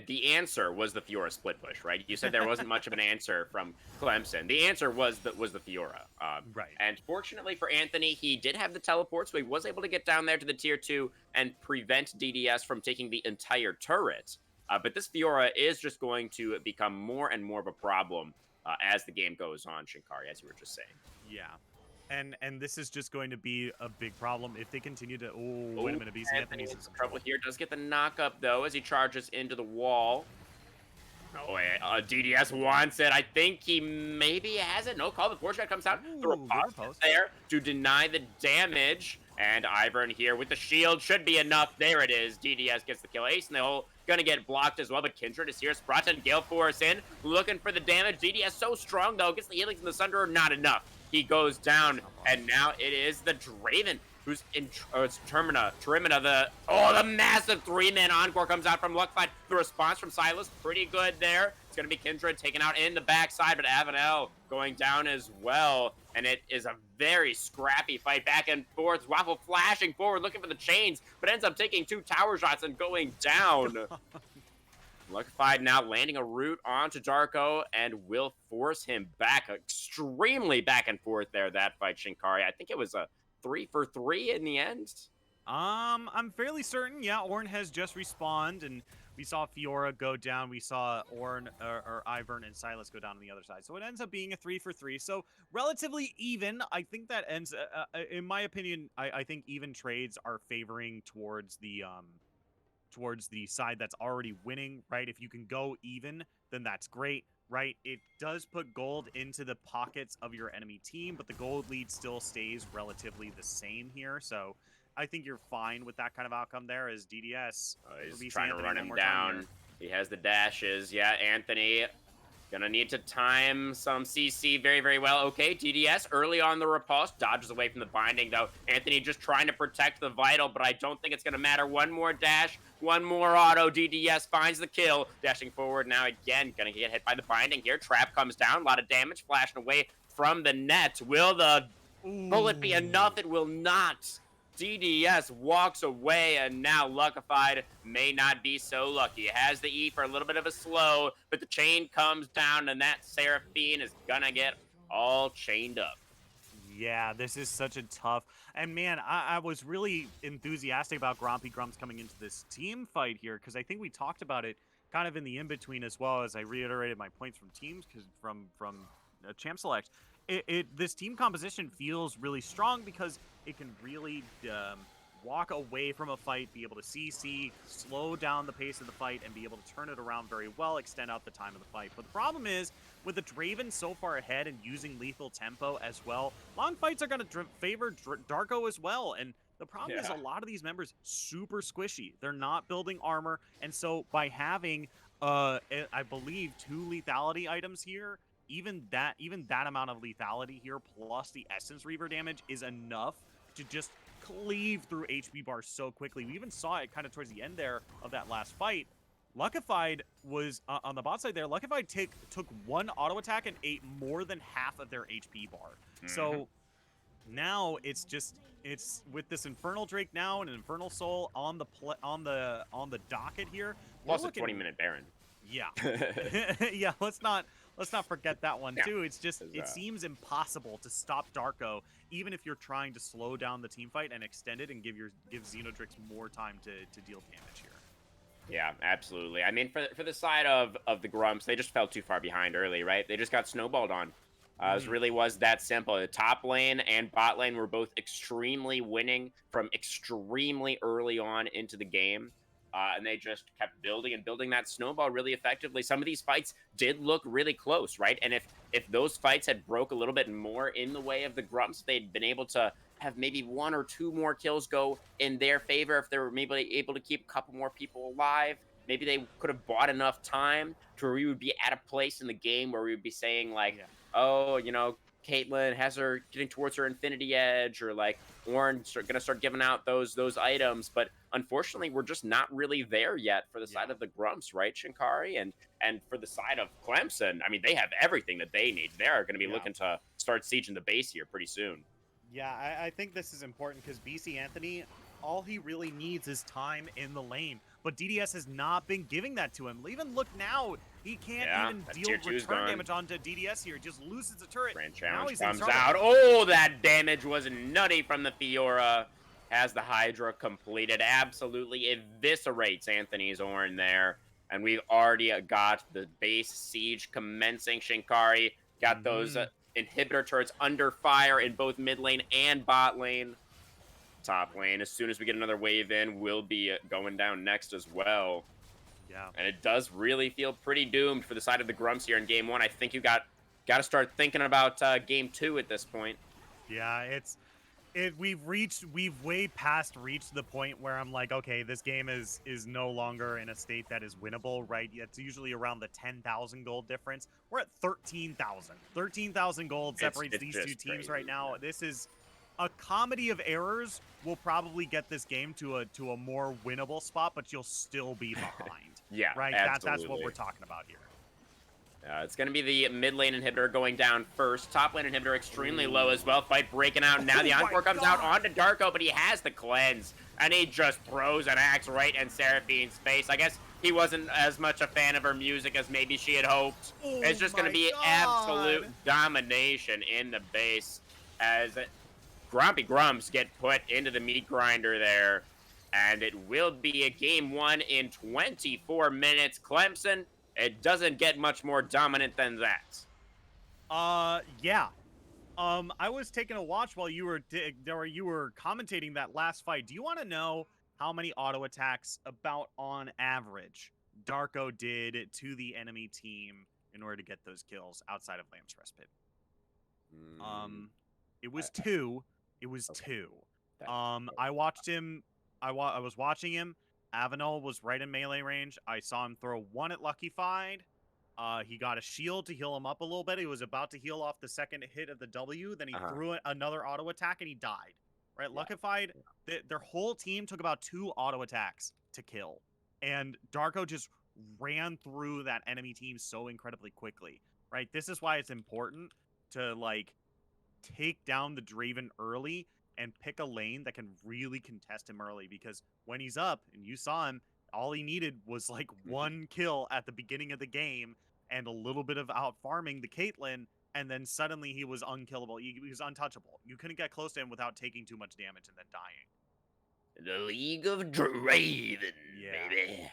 The answer was the Fiora split push, right? You said there wasn't much of an answer from Clemson. The answer was the Fiora. Right. And fortunately for Anthony, he did have the teleport, so he was able to get down there to the tier 2 and prevent DDS from taking the entire turret. But this Fiora is just going to become more and more of a problem as the game goes on, Shinkari, as you were just saying. Yeah. And this is just going to be a big problem if they continue to... Oh, wait a minute. Anthony's in some trouble here. Does get the knock-up, though, as he charges into the wall. Oh, DDS wants it. I think he maybe has it. No call. The fortune comes out. The riposte there to deny the damage. And Ivern here with the shield should be enough. There it is. DDS gets the kill. Ace in the hole. Gonna get blocked as well, but Kindred is here. Spraten, Gale Force in. Looking for the damage. DDS so strong, though. Gets the healing from the Sunderer. Not enough. He goes down, and now it is the Draven who's in. It's Termina, the massive 3-man encore comes out from Luckfight. The response from Silas, pretty good there. It's gonna be Kindred taken out in the backside, but Avanel going down as well, and it is a very scrappy fight back and forth. Waffle flashing forward, looking for the chains, but ends up taking 2 tower shots and going down. Luckfied now landing a root onto Darko and will force him back. Extremely back and forth there, that fight, Shinkari. I think it was a 3-for-3 in the end. I'm fairly certain. Yeah, Ornn has just respawned, and we saw Fiora go down. We saw Ornn, or Ivern and Silas go down on the other side. So it ends up being a 3-for-3. So relatively even. I think that ends, in my opinion, I think even trades are favoring towards the side that's already winning, right? If you can go even, then that's great, right? It does put gold into the pockets of your enemy team, but the gold lead still stays relatively the same here. So I think you're fine with that kind of outcome there as DDS. He's trying to run him down. He has the dashes. Yeah, Anthony gonna need to time some CC very, very well. Okay, DDS early on the riposte, dodges away from the binding, though. Anthony just trying to protect the vital, but I don't think it's gonna matter. One more dash, one more auto. DDS finds the kill. Dashing forward now again, gonna get hit by the binding here. Trap comes down, a lot of damage flashing away from the net. Will the bullet be enough? It will not. DDS walks away, and now Luckified may not be so lucky. Has the E for a little bit of a slow, but the chain comes down, and that Seraphine is gonna get all chained up. Yeah, this is such a tough... And man, I was really enthusiastic about Grompy Grumps coming into this team fight here, because I think we talked about it kind of in the in-between as well, as I reiterated my points from teams, because from Champ Select. This team composition feels really strong because it can really walk away from a fight, be able to CC, slow down the pace of the fight, and be able to turn it around very well, extend out the time of the fight. But the problem is, with the Draven so far ahead and using lethal tempo as well, long fights are going to favor Darko as well. And the problem is a lot of these members super squishy. They're not building armor, and so by having, I believe, 2 lethality items here, even that amount of lethality here plus the Essence Reaver damage is enough to just cleave through HP bars so quickly. We even saw it kind of towards the end there of that last fight. Luckified was on the bot side there. Luckified took 1 auto attack and ate more than half of their HP bar. So now it's with this Infernal Drake now and an Infernal Soul on the docket here. Plus a 20-minute Baron. Yeah. Yeah, let's not forget that one too. It's just it seems impossible to stop Darko, even if you're trying to slow down the team fight and extend it and give Xenodrix more time to deal damage here. Yeah, absolutely. I mean, for the side of the Grumps, they just fell too far behind early, right? They just got snowballed on. It really was that simple. The top lane and bot lane were both extremely winning from extremely early on into the game. And they just kept building and building that snowball really effectively. Some of these fights did look really close, right? And if those fights had broke a little bit more in the way of the Grumps, they'd been able to have maybe 1 or 2 more kills go in their favor. If they were maybe able to keep a couple more people alive, maybe they could have bought enough time to where we would be at a place in the game where we would be saying like, oh, you know, Caitlyn has her getting towards her Infinity Edge, or like Orange gonna start giving out those items. But unfortunately, we're just not really there yet for the side of the Grumps, right, Shinkari? And for the side of Clemson, I mean, they have everything that they need. They're going to be looking to start sieging the base here pretty soon. Yeah, I think this is important because BC Anthony, all he really needs is time in the lane. But DDS has not been giving that to him. Even look now, he can't even deal return damage onto DDS here. Just loses the turret. Grand challenge comes out. Oh, that damage was nutty from the Fiora. Has the Hydra completed. Absolutely eviscerates Anthony's Ornn there. And we've already got the base siege commencing. Shinkari got those inhibitor turrets under fire in both mid lane and bot lane. Top lane, as soon as we get another wave in, will be going down next as well. Yeah. And it does really feel pretty doomed for the side of the Grumps here in game 1. I think you got to start thinking about game 2 at this point. Yeah, we've way past reached the point where I'm like, okay, this game is no longer in a state that is winnable, right? It's usually around the 10,000 gold difference. We're at 13,000. 13,000 gold separates these two teams right now. This is a comedy of errors. Will probably get this game to a more winnable spot, but you'll still be behind. Yeah, right. Absolutely. That's what we're talking about here. It's going to be the mid lane inhibitor going down first. Top lane inhibitor extremely low as well. Fight breaking out. Now the Encore comes out onto Darko, but he has the cleanse. And he just throws an axe right in Seraphine's face. I guess he wasn't as much a fan of her music as maybe she had hoped. It's just going to be absolute domination in the base as Grompy Grumps get put into the meat grinder there. And it will be a game 1 in 24 minutes. Clemson, it doesn't get much more dominant than that. Yeah. I was taking a watch while you were commentating that last fight. Do you want to know how many auto attacks, about on average, Darko did to the enemy team in order to get those kills outside of Lamb's Respite? It was 2. It was 2. I watched him. I was watching him. Avenel was right in melee range. I saw him throw 1 at Luckified. He got a shield to heal him up a little bit. He was about to heal off the second hit of the W. Then he threw another auto attack and he died. Right? Luckified, their whole team took about 2 auto attacks to kill. And Darko just ran through that enemy team so incredibly quickly. Right? This is why it's important to, like, take down the Draven early and pick a lane that can really contest him early, because when he's up, and you saw him, all he needed was like 1 kill at the beginning of the game and a little bit of out farming the Caitlyn, and then suddenly he was unkillable. He was untouchable. You couldn't get close to him without taking too much damage and then dying. The League of Draven, baby.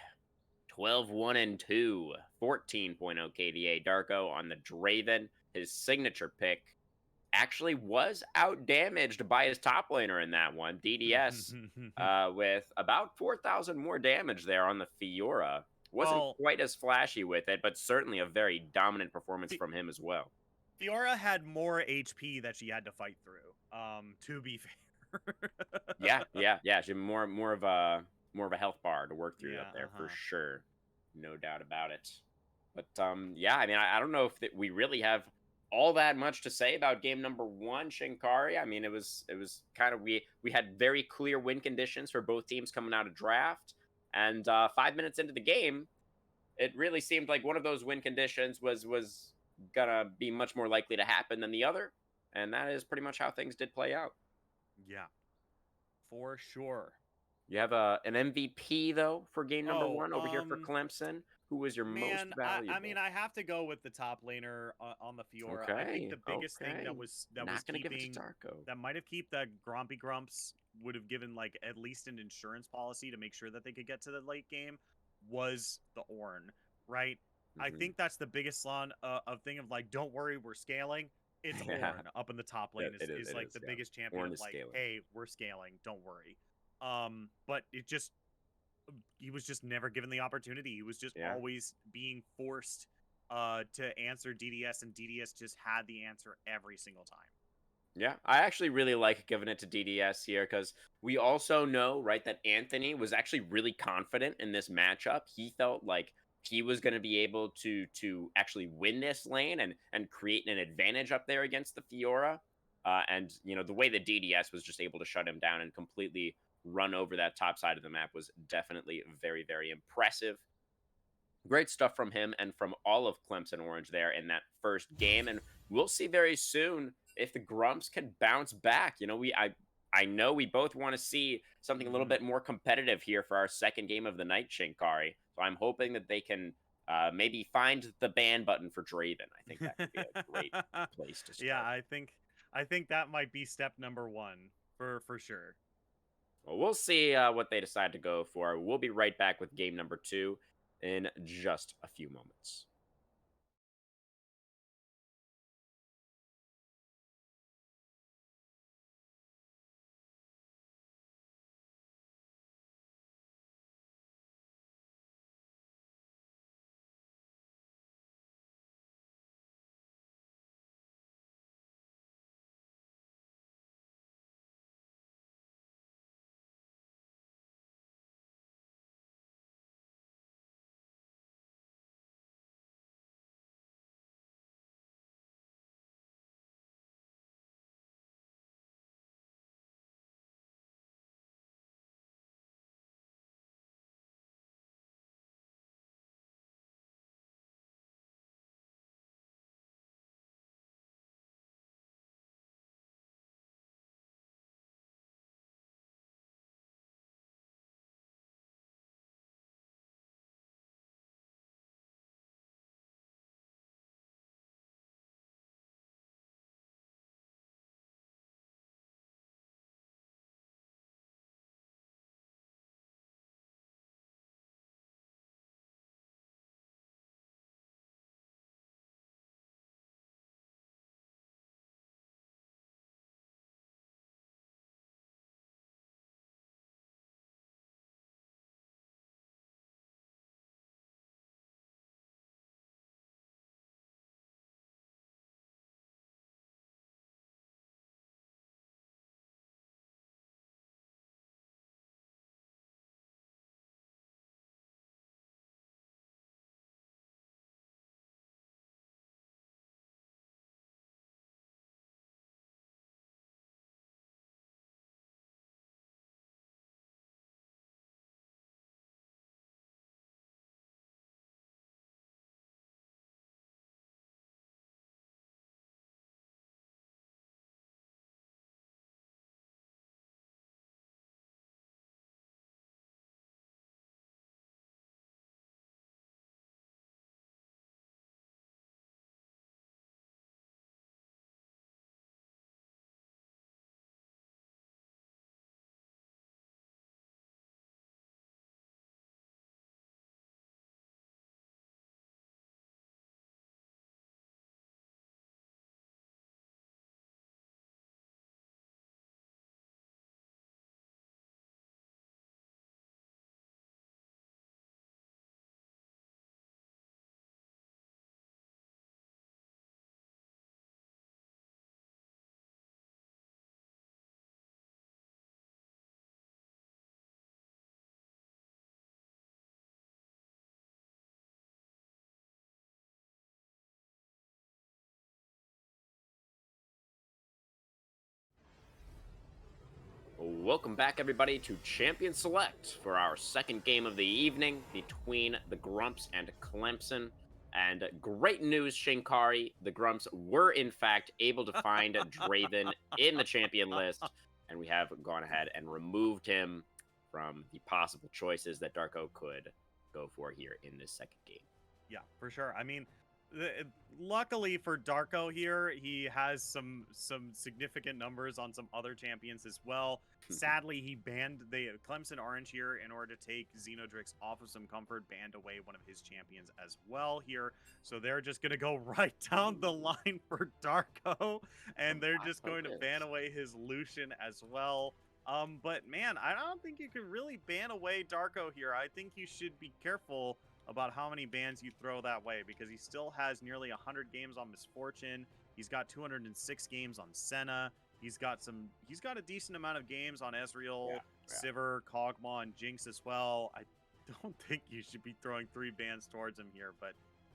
12-1-2, 14.0 KDA. Darko on the Draven, his signature pick. actually was out damaged by his top laner in that one, DDS, with about 4,000 more damage there on the Fiora. Wasn't Well, quite as flashy with it, but certainly a very dominant performance from him as well. Fiora had more HP that she had to fight through. To be fair. Yeah. She more of a health bar to work through up Yeah, there for uh-huh. sure. No doubt about it. But yeah, I mean, I don't know if we really have all that much to say about game number one, Shinkari. I mean, it was kind of we had very clear win conditions for both teams coming out of draft, and 5 minutes into the game, it really seemed like one of those win conditions was gonna be much more likely to happen than the other, and that is pretty much how things did play out. Yeah, for sure. You have an MVP though for game number Oh, one over here for Clemson. Who was your most man, I mean, valuable? I have to go with the top laner on the Fiora. I think Okay, the biggest thing okay. that was Not gonna give it to keeping Darko. that might have keep the Grompy Grumps would have given like at least an insurance policy to make sure that they could get to the late game was the Ornn, right? I Hmm. think that's the biggest slon of thing of like, don't worry, we're scaling. It's Yeah, Ornn up in the top lane it is. is It like is. the Yeah, biggest champion Ornn of is like, scaling. hey, we're scaling, don't worry. But it just he was just never given the opportunity. He was just Yeah, always being forced to answer DDS, and DDS just had the answer every single time. yeah. I actually really like giving it to DDS here because we also know, right, that Anthony was actually really confident in this matchup. He felt like he was going to be able to actually win this lane and create an advantage up there against the Fiora. And the way that DDS was just able to shut him down and completely run over that top side of the map was definitely very, very impressive. Great stuff from him and from all of Clemson Orange there in that first game. And we'll see very soon if the Grumps can bounce back. I know we both want to see something a little Mm-hmm. bit more competitive here for our second game of the night, Shinkari. So I'm hoping that they can maybe find the ban button for Draven. I think that could be a great place to Yeah, start. I think that might be step number one for sure. Well, we'll see what they decide to go for. We'll be right back with game number two in just a few moments. Welcome back, everybody, to Champion Select for our second game of the evening between the Grumps and Clemson. And great news, Shinkari, the Grumps were in fact able to find Draven in the champion list, and we have gone ahead and removed him from the possible choices that Darko could go for here in this second game. Yeah, for sure. I mean, luckily for Darko here, he has some significant numbers on some other champions as well. Sadly, he banned the Clemson Orange here in order to take Xenodrix off of some comfort, banned away one of his champions as well here. So they're just going to go right down the line for Darko, and they're just going to ban away his Lucian as well. But man, I don't think you can really ban away Darko here. I think you should be careful about how many bans you throw that way, because he still has nearly 100 games on Misfortune. He's got 206 games on Senna. He's got a decent amount of games on Ezreal, Sivir, Kog'Maw, and Jinx as well. I don't think you should be throwing 3 bans towards him here, but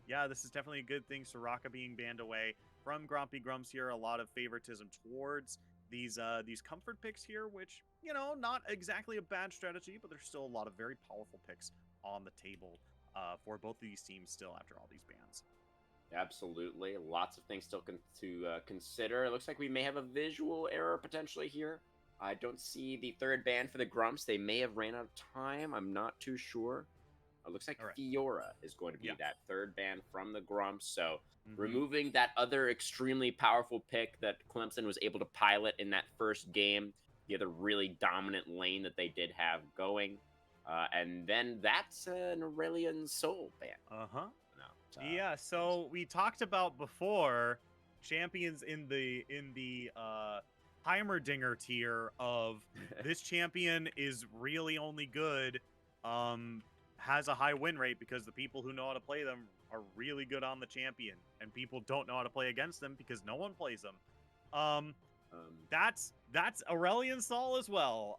yeah, this is definitely a good thing. Soraka being banned away from Grompy Grumps here. A lot of favoritism towards these comfort picks here, which, you know, not exactly a bad strategy, but there's still a lot of very powerful picks on the table for both of these teams still after all these bans. Absolutely. Lots of things still to consider. It looks like we may have a visual error potentially here. I don't see the third ban for the Grumps. They may have ran out of time. I'm not too sure. It looks like Fiora is going to be that third ban from the Grumps. So removing that other extremely powerful pick that Clemson was able to pilot in that first game, the other really dominant lane that they did have going. And then that's an Aurelion Soul ban. Yeah, so we talked about before champions in the Heimerdinger tier of this champion is really only good, has a high win rate because the people who know how to play them are really good on the champion, and people don't know how to play against them because no one plays them. That's Aurelion Sol as well.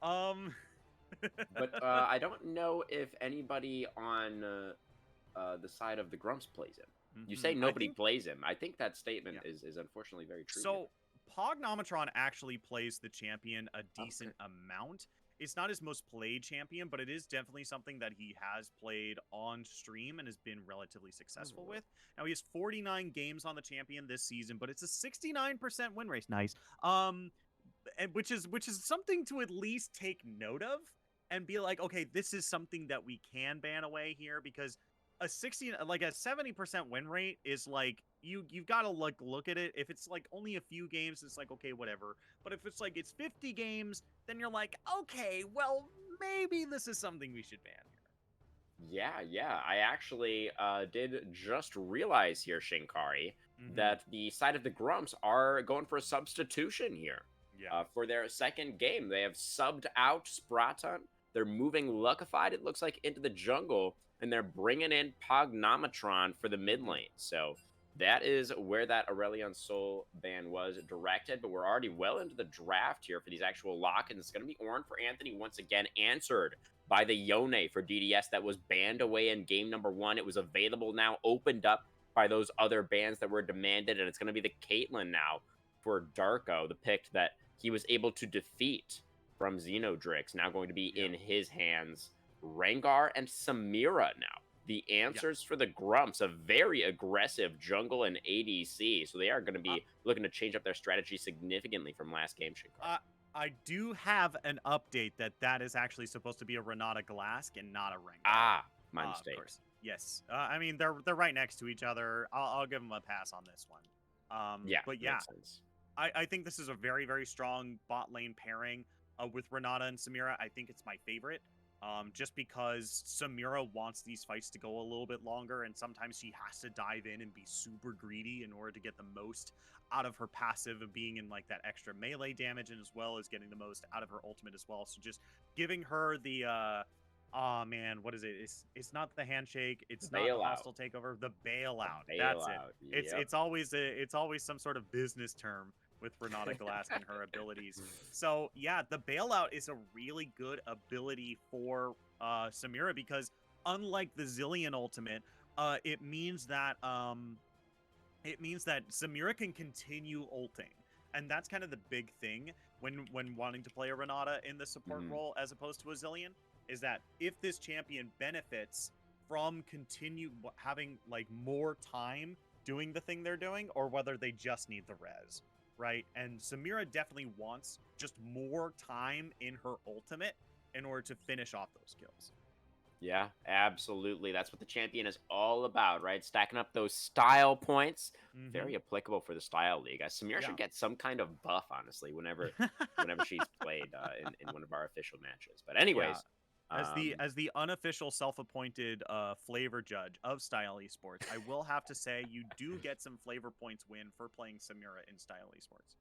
But I don't know if anybody on the side of the Grumps plays him. You say nobody plays him. I think that statement is unfortunately very true. So Pognometron actually plays the champion a decent amount. It's not his most played champion, but it is definitely something that he has played on stream and has been relatively successful with. Now, he has 49 games on the champion this season, but it's a 69% win rate. Nice. And which is something to at least take note of and be like, okay, this is something that we can ban away here, because a 70% win rate is like, you've got to look at it. If it's like only a few games, it's like, okay, whatever. But if it's like it's 50 games, then you're like, okay, well, maybe this is something we should ban here. Yeah. I actually did just realize here, Shinkari, that the side of the Grumps are going for a substitution here. For their second game. They have subbed out Spraton. They're moving Luckified, it looks like, into the jungle, and they're bringing in Pognometron for the mid lane. So that is where that Aurelion Soul ban was directed, but we're already well into the draft here for these actual lock-ins. It's going to be Ornn for Anthony once again, answered by the Yone for DDS that was banned away in game number 1. It was available now, opened up by those other bans that were demanded, and it's going to be the Caitlyn now for Darko, the pick that he was able to defeat from Xenodrix, now going to be in his hands. Rengar and Samira now. The answers for the Grumps, a very aggressive jungle and ADC. So they are going to be looking to change up their strategy significantly from last game. I do have an update that is actually supposed to be a Renata Glask and not a Rengar. My mistake. Of course. Yes. I mean, they're right next to each other. I'll give them a pass on this one. But yeah. Makes sense. I think this is a very, very strong bot lane pairing with Renata and Samira. I think it's my favorite, just because Samira wants these fights to go a little bit longer, and sometimes she has to dive in and be super greedy in order to get the most out of her passive of being in like that extra melee damage, and as well as getting the most out of her ultimate as well. So just giving her the oh man, what is it? It's not the handshake. It's not the hostile takeover. The bailout. That's it. It's always some sort of business term with Renata Glask and her abilities. So yeah, the bailout is a really good ability for Samira, because unlike the Zillion ultimate, it means that Samira can continue ulting. And that's kind of the big thing when wanting to play a Renata in the support role as opposed to a Zillion, is that if this champion benefits from having like more time doing the thing they're doing, or whether they just need the res, right? And Samira definitely wants just more time in her ultimate in order to finish off those kills. Yeah, absolutely. That's what the champion is all about, right? Stacking up those style points. Very applicable for the style league. Samira should get some kind of buff, honestly, whenever she's played in one of our official matches. But anyways, as the unofficial self-appointed flavor judge of Style Esports, I will have to say you do get some flavor points win for playing Samira in Style Esports.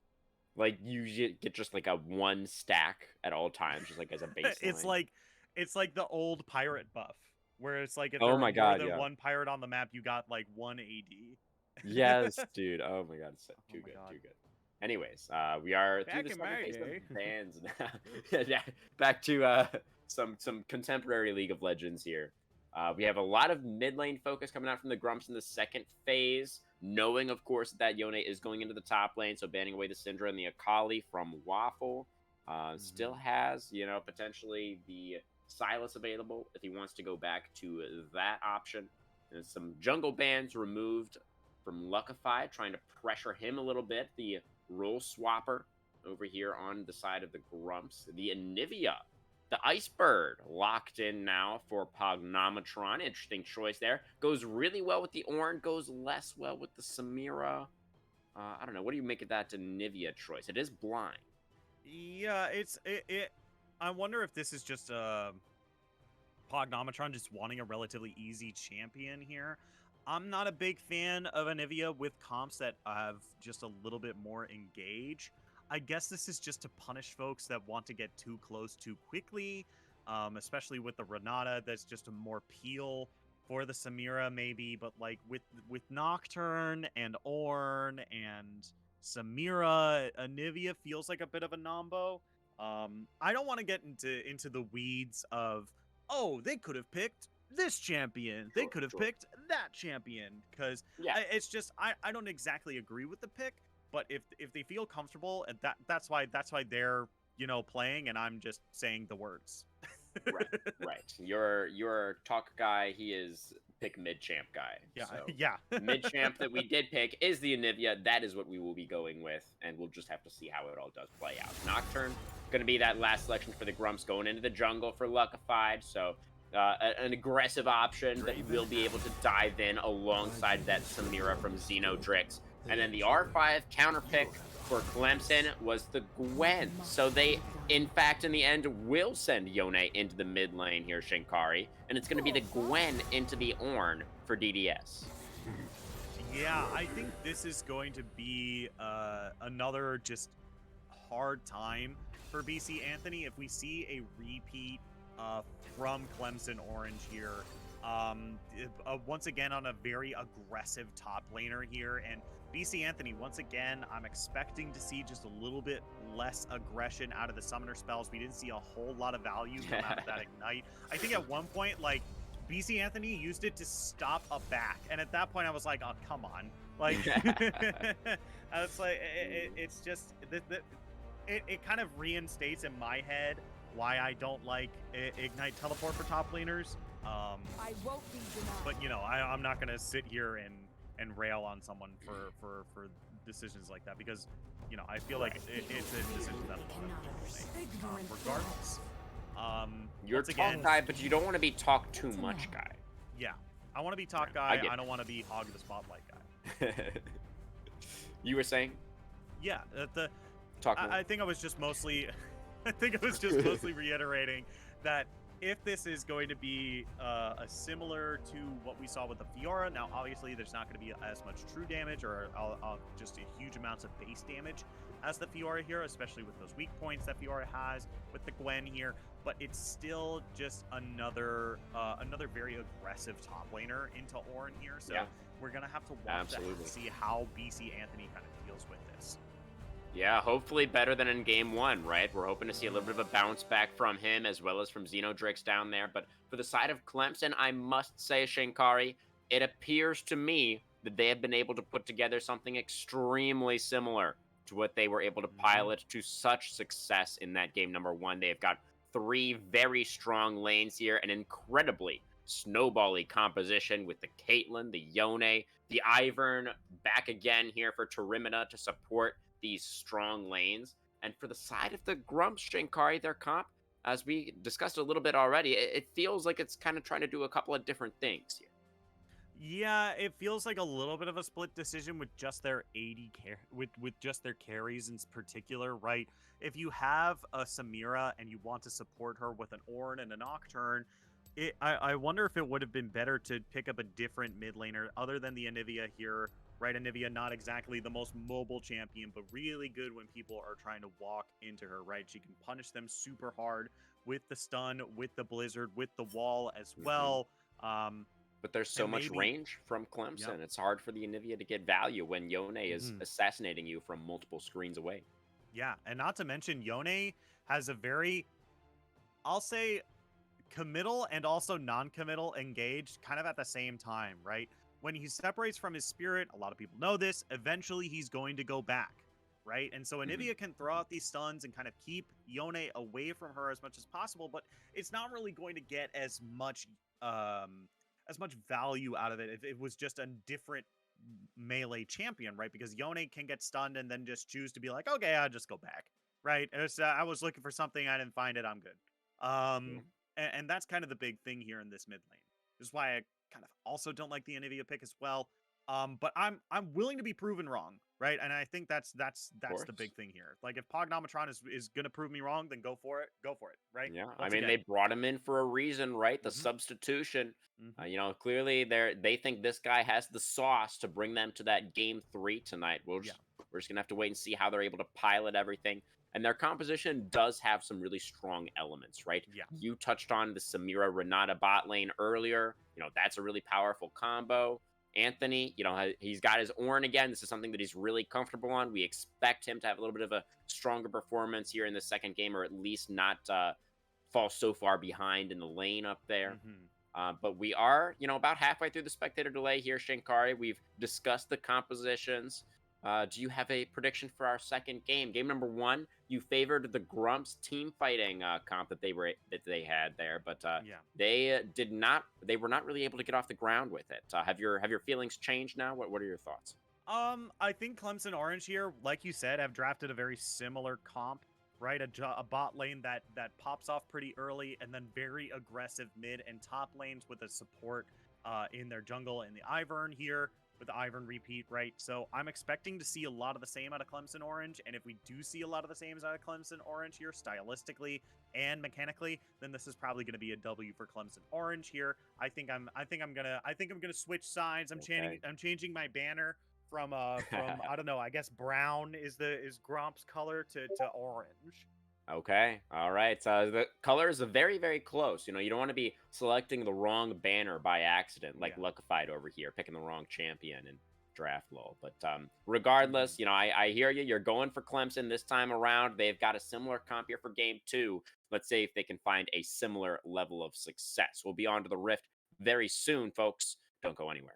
like you get just like a 1 stack at all times, just like as a baseline. It's like the old pirate buff, where it's like if Oh there my were more God, than yeah. one pirate on the map, you got like 1 AD. Yes, dude. Oh my God, it's too good, God. too good. Anyways, we are through the second phase of bans now. Yeah, back to some contemporary League of Legends here. We have a lot of mid lane focus coming out from the Grumps in the second phase, knowing, of course, that Yone is going into the top lane, so banning away the Syndra and the Akali from Waffle. Still has, potentially the Silas available if he wants to go back to that option. And some jungle bans removed from Luckify, trying to pressure him a little bit. The role swapper over here on the side of the Grumps. The Anivia, the Icebird, locked in now for Pognometron. Interesting choice there. Goes really well with the Ornn, goes less well with the Samira. I don't know. What do you make of that Anivia choice? It is blind. Yeah, I wonder if this is just Pognometron just wanting a relatively easy champion here. I'm not a big fan of Anivia with comps that have just a little bit more engage. I guess this is just to punish folks that want to get too close too quickly, especially with the Renata. That's just a more peel for the Samira maybe, but like with Nocturne and Ornn and Samira, Anivia feels like a bit of a nombo. I don't want to get into the weeds of, oh, they could have picked this champion. They could have picked that champion, because it's just I don't exactly agree with the pick, but if they feel comfortable, and that's why they're playing, and I'm just saying the words. Right. Your talk guy, he is pick mid champ guy. Yeah, so yeah. Mid champ that we did pick is the Anivia. That is what we will be going with, and we'll just have to see how it all does play out. Nocturne going to be that last selection for the Grumps, going into the jungle for Luckified. So an aggressive option that will be able to dive in alongside that Samira from Xenodrix. And then the R5 counter pick for Clemson was the Gwen. So they, in fact, in the end, will send Yone into the mid lane here, Shinkari. And it's going to be the Gwen into the Ornn for DDS. Yeah, I think this is going to be another just hard time for BC Anthony if we see a repeat from Clemson Orange here. Once again on a very aggressive top laner here, and BC Anthony, once again, I'm expecting to see just a little bit less aggression out of the summoner spells. We didn't see a whole lot of value come out of that Ignite. I think at one point, like, BC Anthony used it to stop a back, and at that point I was like, oh, come on. Like, it's like, it's just, it kind of reinstates in my head why I don't like Ignite Teleport for top laners. I won't be denied. But, I'm not going to sit here and rail on someone for decisions like that, because, I feel like it's a decision that a lot of people make, regardless. You're talk guy, but you don't want to be talk too much guy. Yeah, I want to be talk guy. I don't want to be hog the spotlight guy. You were saying? Yeah, talk. I think I was just mostly, mostly reiterating that if this is going to be a similar to what we saw with the Fiora, now obviously there's not going to be as much true damage or just a huge amounts of base damage as the Fiora here, especially with those weak points that Fiora has with the Gwen here. But it's still just another very aggressive top laner into Ornn here. So we're gonna have to watch that and see how BC Anthony kind of deals with this. Yeah, hopefully better than in game one, right? We're hoping to see a little bit of a bounce back from him as well as from Xenodrix down there. But for the side of Clemson, I must say, Shinkari, it appears to me that they have been able to put together something extremely similar to what they were able to pilot to such success in that game number 1. They've got 3 very strong lanes here, an incredibly snowbally composition with the Caitlyn, the Yone, the Ivern back again here for Tarimina to support these strong lanes. And for the side of the Grumps, Shinkari, their comp, as we discussed a little bit already, it feels like it's kind of trying to do a couple of different things here. Yeah, it feels like a little bit of a split decision with just their with just their carries in particular, right? If you have a Samira and you want to support her with an Ornn and a Nocturne, I wonder if it would have been better to pick up a different mid laner other than the Anivia here, right? Anivia, not exactly the most mobile champion, but really good when people are trying to walk into her, right? She can punish them super hard with the stun, with the blizzard, with the wall as well. But there's so much range from Clemson. Yep. It's hard for the Anivia to get value when Yone is assassinating you from multiple screens away. Yeah, and not to mention Yone has a very, I'll say, committal and also non-committal engaged kind of at the same time, right? When he separates from his spirit, a lot of people know this, eventually he's going to go back, right? And so Anivia can throw out these stuns and kind of keep Yone away from her as much as possible, but it's not really going to get as much value out of it if it was just a different melee champion, right? Because Yone can get stunned and then just choose to be like, okay, I'll just go back, right? I was looking for something, I didn't find it, I'm good. And that's kind of the big thing here in this mid lane. This is why I kind of also don't like the Anivia pick as well. But I'm willing to be proven wrong, right? And I think that's the big thing here. Like if Pognometron is gonna prove me wrong, then go for it, right? Yeah, I mean, they brought him in for a reason, right? The substitution. You know, clearly they think this guy has the sauce to bring them to that game 3 tonight. We're just gonna have to wait and see how they're able to pilot everything. And their composition does have some really strong elements, right? Yeah. You touched on the Samira Renata bot lane earlier. You know, that's a really powerful combo. Anthony, you know, he's got his Ornn again. This is something that he's really comfortable on. We expect him to have a little bit of a stronger performance here in the second game, or at least not fall so far behind in the lane up there. But we are, you know, about halfway through the spectator delay here, Shinkari. We've discussed the compositions. Do you have a prediction for our second game? Game number 1, you favored the Grumps team fighting comp that they had there, but they were not really able to get off the ground with it. Have your feelings changed now? What are your thoughts? I think Clemson Orange here, like you said, have drafted a very similar comp, right? A bot lane that pops off pretty early, and then very aggressive mid and top lanes with a support in their jungle and the Ivern here, with the Ivern repeat, right? So I'm expecting to see a lot of the same out of Clemson Orange, and if we do see a lot of the same out of Clemson Orange here, stylistically and mechanically, then this is probably going to be a W for Clemson Orange here. I think I'm gonna switch sides. I'm changing my banner from I don't know, I guess brown is Gromp's color to orange. Okay. All right. So the colors are very, very close. You know, you don't want to be selecting the wrong banner by accident, like Luckified over here, picking the wrong champion in draft lull. But regardless, you know, I hear you. You're going for Clemson this time around. They've got a similar comp here for game 2. Let's see if they can find a similar level of success. We'll be on to the Rift very soon, folks. Don't go anywhere.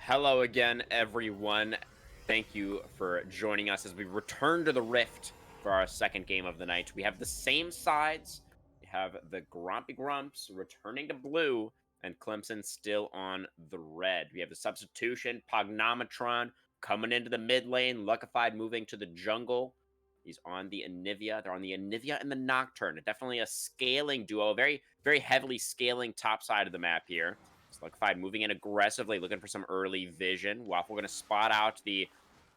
Hello again, everyone. Thank you for joining us as we return to the Rift for our second game of the night. We have the same sides. We have the Grompy Grumps returning to blue, and Clemson still on the red. We have the substitution, Pognometron coming into the mid lane, Luckified moving to the jungle. He's on the Anivia. They're on the Anivia and the Nocturne. Definitely a scaling duo, very, very heavily scaling top side of the map here. Luckified moving in aggressively, looking for some early vision. Waffle going to spot out the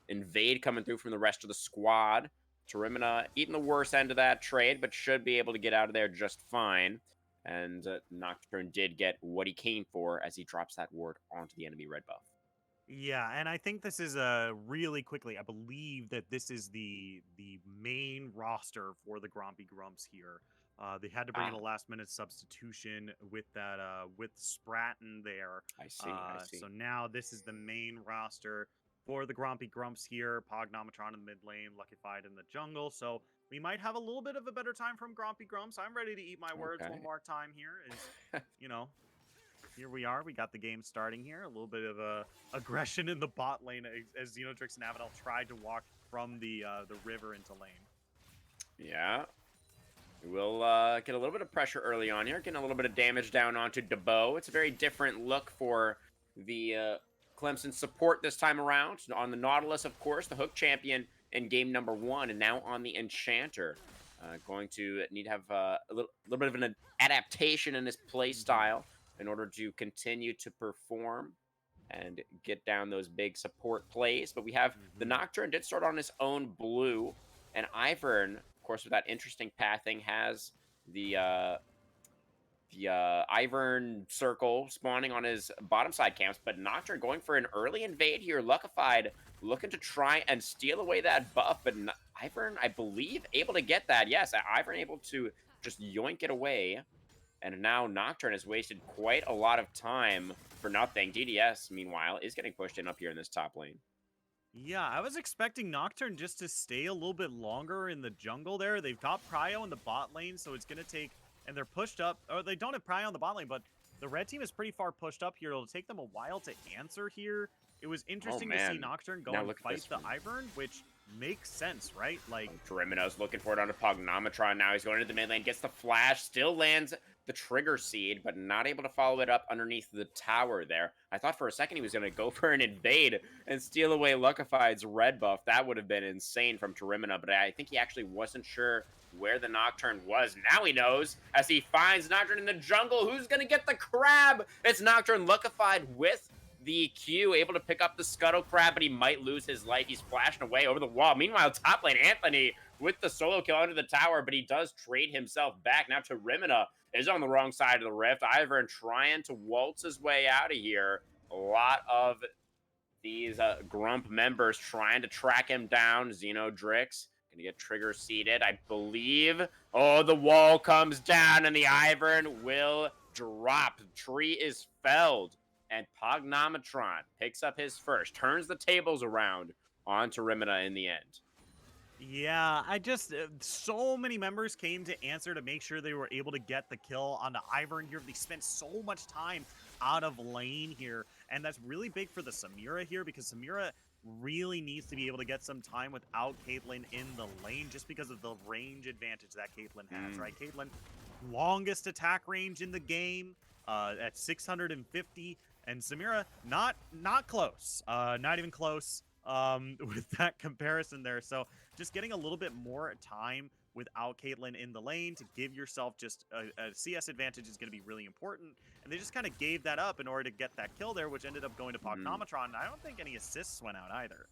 invade coming through from the rest of the squad. Tarimina eating the worst end of that trade, but should be able to get out of there just fine. And Nocturne did get what he came for as he drops that ward onto the enemy red buff. Yeah, and I think this is really quickly. I believe that this is the main roster for the Grompy Grumps here. They had to bring in a last minute substitution with that with Spratton there. I see. So now this is the main roster for the Grompy Grumps here. Pognometron in the mid lane, Luckified in the jungle. So we might have a little bit of a better time from Grompy Grumps. I'm ready to eat my words one more time here. Is here we are. We got the game starting here. A little bit of aggression in the bot lane as Xenodrix and Avenel tried to walk from the river into lane. Yeah. We'll get a little bit of pressure early on here, getting a little bit of damage down onto Debo. It's a very different look for the Clemson support this time around. On the Nautilus, of course, the Hook champion in game number 1, and now on the Enchanter. Going to need to have a little bit of an adaptation in his play style in order to continue to perform and get down those big support plays. But we have the Nocturne did start on his own blue, and Ivern, of course, with that interesting pathing, has the Ivern circle spawning on his bottom side camps, but Nocturne going for an early invade here. Luckified looking to try and steal away that buff, but Ivern, I believe, able to get that. Yes, Ivern able to just yoink it away. And now Nocturne has wasted quite a lot of time for nothing. DDS, meanwhile, is getting pushed in up here in this top lane. Yeah, I was expecting Nocturne just to stay a little bit longer in the jungle there. They've got Prio in the bot lane, so it's going to take... And they're pushed up... Or they don't have Prio on the bot lane, but the red team is pretty far pushed up here. It'll take them a while to answer here. It was interesting to see Nocturne go and fight the Ivern, which makes sense, right? Like... Tarimino's looking for it onto Pognometron now. He's going to the mid lane, gets the flash, still lands the trigger seed, but not able to follow it up underneath the tower there. I thought for a second he was going to go for an invade and steal away Luckified's red buff. That would have been insane from Tarimina, but I think he actually wasn't sure where the Nocturne was. Now he knows as he finds Nocturne in the jungle. Who's going to get the crab? It's Nocturne. Luckified with the Q, able to pick up the Scuttle Crab, but he might lose his life. He's flashing away over the wall. Meanwhile, top lane, Anthony with the solo kill under the tower, but he does trade himself back. Now Tarimina is on the wrong side of the rift. Ivern trying to waltz his way out of here. A lot of these Grump members trying to track him down. Xenodrix gonna get trigger seated, I believe. Oh, the wall comes down and the Ivern will drop. Tree is felled. And Pognometron picks up his first, turns the tables around on Tarimina in the end. Yeah, so many members came to answer to make sure they were able to get the kill on the Ivern here. They spent so much time out of lane here, and that's really big for the Samira here because Samira really needs to be able to get some time without Caitlyn in the lane just because of the range advantage that Caitlyn has, right? Caitlyn, longest attack range in the game at 650, and Samira, not close, not even close. With that comparison there. So just getting a little bit more time without Caitlyn in the lane to give yourself just a CS advantage is going to be really important. And they just kind of gave that up in order to get that kill there, which ended up going to Pognometron. I don't think any assists went out either.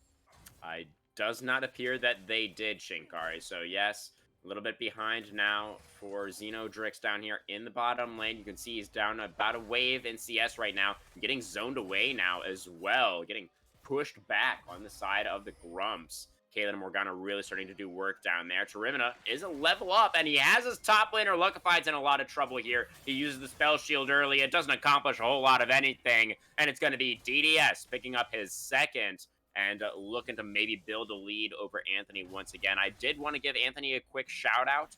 It does not appear that they did, Shinkari. So yes, a little bit behind now for Xenodrix down here in the bottom lane. You can see he's down about a wave in CS right now. Getting zoned away now as well. Getting pushed back on the side of the Grumps. Kaylin and Morgana really starting to do work down there. Tarimina is a level up, and he has his top laner. Luckified's in a lot of trouble here. He uses the spell shield early. It doesn't accomplish a whole lot of anything, and it's going to be DDS picking up his second and looking to maybe build a lead over Anthony once again. I did want to give Anthony a quick shout out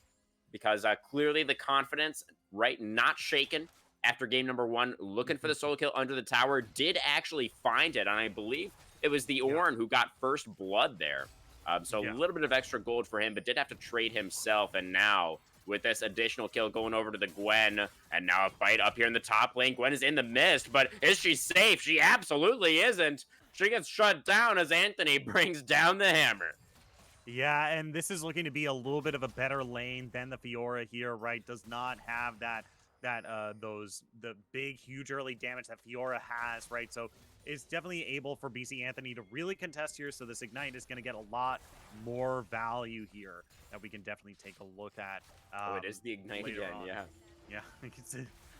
because clearly the confidence, right, not shaken after game number 1, looking for the solo kill under the tower, did actually find it, and I believe it was the Ornn who got first blood there. So a little bit of extra gold for him, but did have to trade himself, and now with this additional kill going over to the Gwen, and now a fight up here in the top lane. Gwen is in the mist, but is she safe? She absolutely isn't. She gets shut down as Anthony brings down the hammer. Yeah, and this is looking to be a little bit of a better lane than the Fiora here, right? Does not have the big, huge early damage that Fiora has, right? So it's definitely able for BC Anthony to really contest here. So this Ignite is going to get a lot more value here that we can definitely take a look at. It is the Ignite again, on. yeah. Yeah,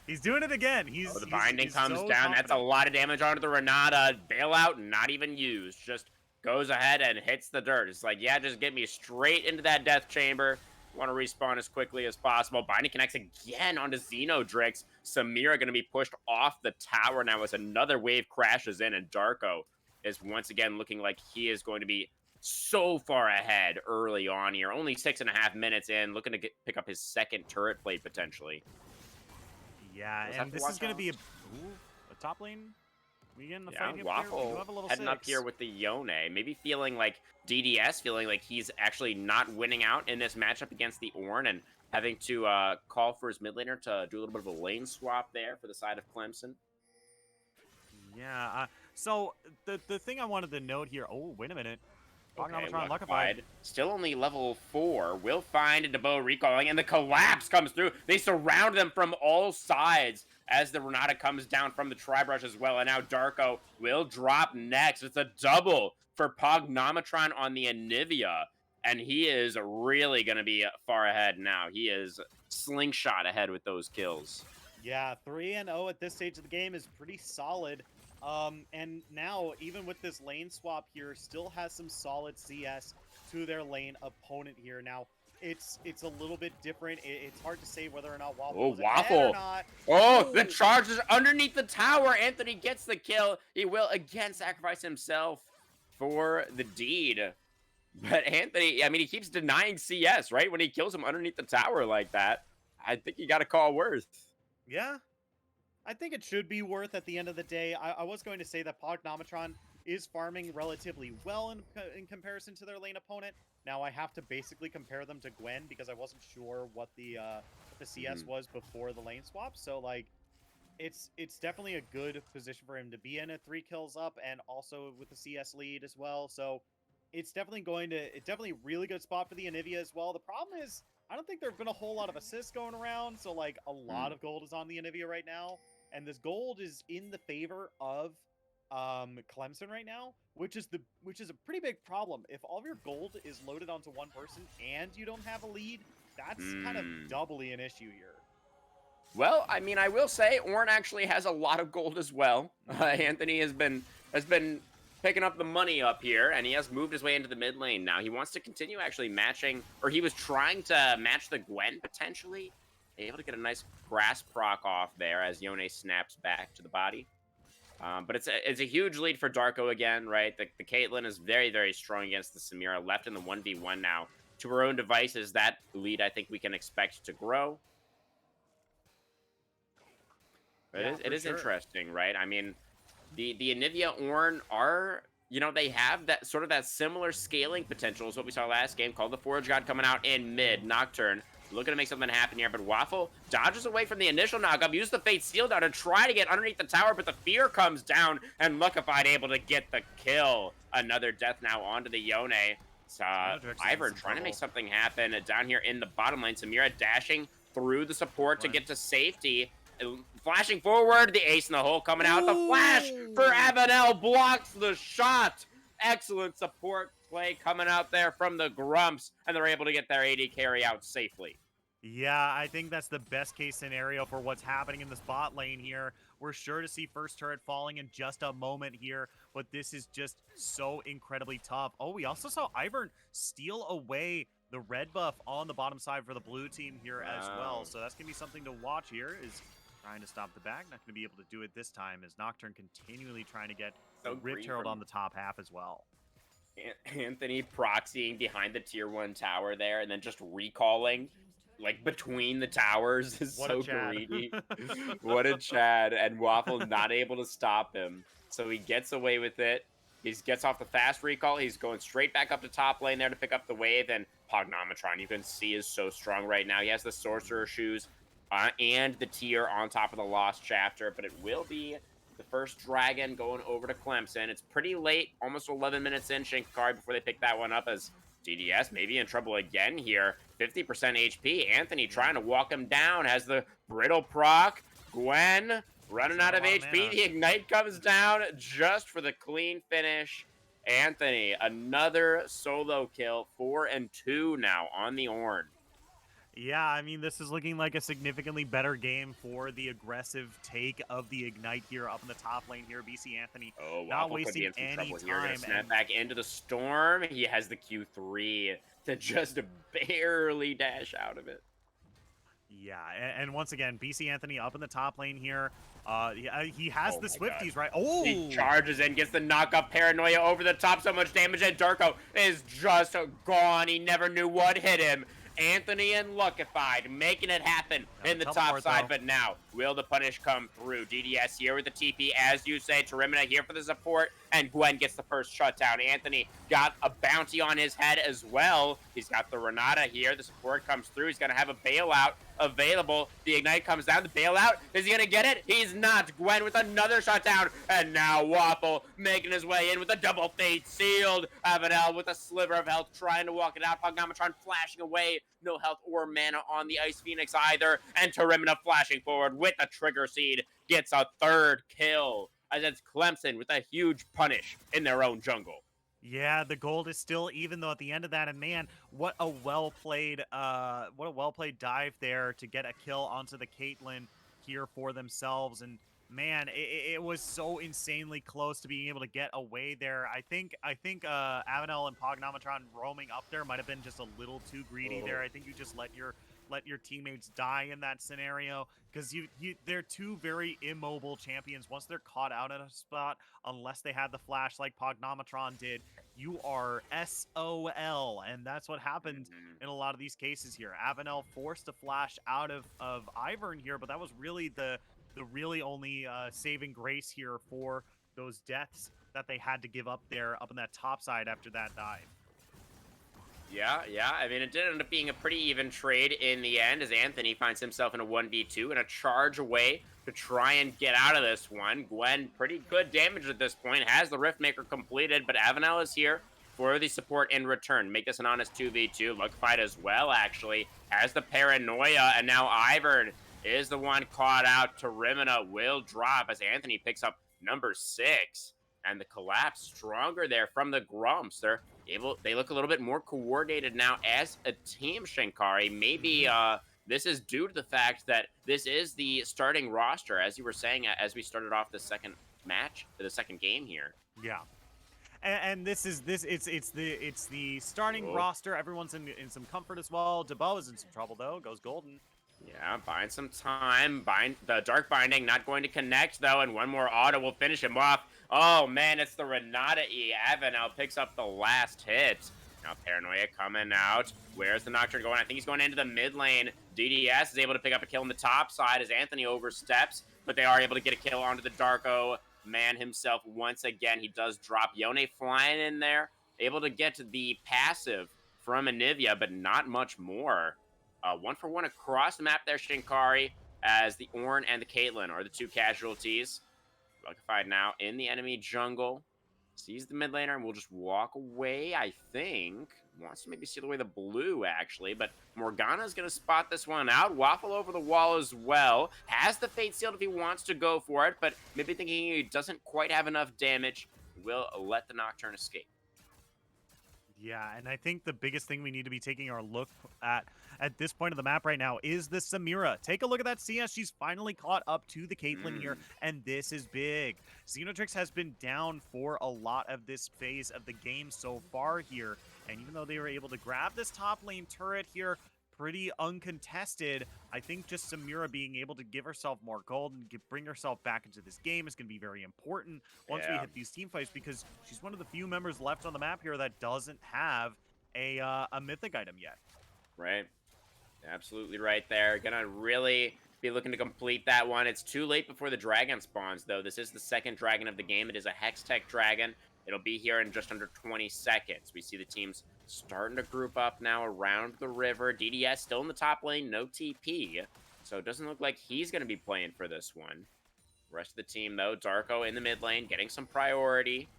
he's doing it again. The binding comes so down. confident. That's a lot of damage onto the Renata. Bailout, not even used. Just goes ahead and hits the dirt. It's like, yeah, just get me straight into that death chamber. Want to respawn as quickly as possible. Binding connects again onto Xenodrix. Samira going to be pushed off the tower now as another wave crashes in, and Darko is once again looking like he is going to be so far ahead early on here. Only 6.5 minutes in, looking to pick up his second turret plate potentially. Yeah, and this is going to be a top lane. We get in the fight Waffle heading up here with the Yone. Maybe feeling like DDS, feeling like he's actually not winning out in this matchup against the Ornn, and having to call for his mid laner to do a little bit of a lane swap there for the side of Clemson. Yeah, so the thing I wanted to note here, oh, wait a minute. Okay, Luckified. Still only level 4. Will find a Debo recalling, and the collapse comes through. They surround them from all sides as the Renata comes down from the Tri-Brush as well. And now Darko will drop next. It's a double for Pognometron on the Anivia. And he is really going to be far ahead now. He is slingshot ahead with those kills. Yeah, 3-0 at this stage of the game is pretty solid. And now, even with this lane swap here, still has some solid CS to their lane opponent here. Now, it's a little bit different. It's hard to say whether or not Waffle is ahead or not. Oh, the charge is underneath the tower. Anthony gets the kill. He will again sacrifice himself for the deed. But Anthony, I mean, he keeps denying CS, right? When he kills him underneath the tower like that, I think you got to call Worth. Yeah. I think it should be Worth at the end of the day. I was going to say that Pognometron is farming relatively well in comparison to their lane opponent. Now, I have to basically compare them to Gwen because I wasn't sure what the CS was before the lane swap. So, like, it's definitely a good position for him to be in at 3 kills up and also with the CS lead as well. So, it's definitely definitely a really good spot for the Anivia as well. The problem is, I don't think there have been a whole lot of assists going around. So, like, a lot of gold is on the Anivia right now. And this gold is in the favor of Clemson right now, which is a pretty big problem. If all of your gold is loaded onto one person and you don't have a lead, that's kind of doubly an issue here. Well, I mean, I will say Ornn actually has a lot of gold as well. Anthony has been picking up the money up here, and he has moved his way into the mid lane now. He wants to continue actually matching, or he was trying to match the Gwen potentially. Able to get a nice grass proc off there as Yone snaps back to the body. But it's a huge lead for Darko again, right? The Caitlyn is very, very strong against the Samira, left in the 1v1 now. To her own devices, that lead I think we can expect to grow. But Yeah, it is sure. interesting, right? I mean, the Anivia Ornn are, you know, they have that sort of that similar scaling potential as what we saw last game, called the Forge God coming out in mid. Nocturne looking to make something happen here, but Waffle dodges away from the initial knockup, uses the Fate Seal down to try to get underneath the tower, but the Fear comes down, and Luckified able to get the kill. Another death now onto the Yone. It's Ivern trying to make something happen down here in the bottom lane. Samira dashing through the support to get to safety. Flashing forward, the ace in the hole coming out. The flash for Avenel blocks the shot. Excellent support play coming out there from the Grumps, and they're able to get their AD carry out safely. Yeah, I think that's the best case scenario for what's happening in the spot lane here. We're sure to see first turret falling in just a moment here, but this is just so incredibly tough. Oh, we also saw Ivern steal away the red buff on the bottom side for the blue team here as well. So that's going to be something to watch here, is trying to stop the back. Not going to be able to do it this time, as Nocturne continually trying to get the Rift Herald on the top half as well. Anthony proxying behind the tier 1 tower there and then just recalling like between the towers is What a so Chad. greedy. What a Chad, and Waffle not able to stop him. So he gets away with it. He gets off the fast recall. He's going straight back up to top lane there to pick up the wave. And Pognometron, you can see, is so strong right now. He has the Sorcerer shoes and the tier on top of the Lost Chapter. But it will be the first dragon going over to Clemson. It's pretty late, almost 11 minutes in, Shinkari, before they pick that one up, as DDS maybe in trouble again here. 50% HP. Anthony trying to walk him down. Has the brittle proc. Gwen running out of HP. The Ignite comes down just for the clean finish. Anthony, another solo kill. 4-2 now on the Ornn. Yeah, I mean, this is looking like a significantly better game for the aggressive take of the Ignite here up in the top lane here. BC Anthony not wasting any time. Snap back into the storm. He has the Q3 to just barely dash out of it. Yeah, and once again, BC Anthony up in the top lane here. He has the Swifties, right? Oh! He charges in, gets the knock-up Paranoia over the top. So much damage, and Darko is just gone. He never knew what hit him. Anthony and Luckified making it happen in the top side, but now will the punish come through? DDS here with the TP, as you say. Tarimina here for the support, and Gwen gets the first shutdown. Anthony got a bounty on his head as well. He's got the Renata here. The support comes through. He's going to have a bailout available. The Ignite comes down. The bailout, is he going to get it? He's not. Gwen with another shutdown, and now Waffle making his way in with a double fate sealed. Avanel with a sliver of health trying to walk it out. Pognometron flashing away. No health or mana on the Ice Phoenix either. And Tarimina flashing forward with the Trigger Seed gets a third kill, as it's Clemson with a huge punish in their own jungle. Yeah, the gold is still even though at the end of that, and man, what a well played dive there to get a kill onto the Caitlyn here for themselves. And man, it was so insanely close to being able to get away there. I think Avanel and Pognometron roaming up there might have been just a little too greedy there. I think you just let your teammates die in that scenario, because they're two very immobile champions. Once they're caught out at a spot, unless they had the flash like Pognometron did, you are SOL, and that's what happened in a lot of these cases here. Avanel forced a flash out of Ivern here, but that was really the really only saving grace here for those deaths that they had to give up there up in that top side after that dive. Yeah. I mean, it did end up being a pretty even trade in the end, as Anthony finds himself in a 1v2 and a charge away to try and get out of this one. Gwen, pretty good damage at this point, has the Riftmaker completed, but Avanel is here for the support in return. Make this an honest 2v2. Luckified as well, actually, has the Paranoia, and now Ivern is the one caught out. Tarimina will drop as Anthony picks up number 6. And the collapse stronger there from the Grumps. They look a little bit more coordinated now as a team, Shinkari. Maybe this is due to the fact that this is the starting roster, as you were saying, as we started off the second game here. Yeah. And it's the starting roster. Everyone's in some comfort as well. Debo is in some trouble though. Goes golden. Yeah, buying some time. The Dark Binding not going to connect, though, and one more auto will finish him off. Oh, man, it's the Renata E. Avanel picks up the last hit. Now Paranoia coming out. Where's the Nocturne going? I think he's going into the mid lane. DDS is able to pick up a kill on the top side as Anthony oversteps, but they are able to get a kill onto the Darko man himself once again. He does drop Yone flying in there, able to get to the passive from Anivia, but not much more. 1-for-1 across the map there, Shinkari, as the Ornn and the Caitlyn are the two casualties. Luckified now in the enemy jungle. Sees the mid laner and will just walk away, I think. Wants to maybe steal away the blue, actually. But Morgana's going to spot this one out. Waffle over the wall as well. Has the Fate sealed if he wants to go for it, but maybe thinking he doesn't quite have enough damage, will let the Nocturne escape. Yeah, and I think the biggest thing we need to be taking our look at this point of the map right now is the Samira. Take a look at that CS. She's finally caught up to the Caitlyn here, and this is big. Xenotrix has been down for a lot of this phase of the game so far here, and even though they were able to grab this top lane turret here pretty uncontested, I think just Samira being able to give herself more gold and bring herself back into this game is going to be very important once we hit these team fights, because she's one of the few members left on the map here that doesn't have a mythic item yet. Right. Absolutely right there. Gonna really be looking to complete that one. It's too late before the dragon spawns, though. This is the second dragon of the game. It is a Hextech dragon. It'll be here in just under 20 seconds. We see the teams starting to group up now around the river. DDS still in the top lane, no TP. So it doesn't look like he's going to be playing for this one. Rest of the team, though, Darko in the mid lane, getting some priority.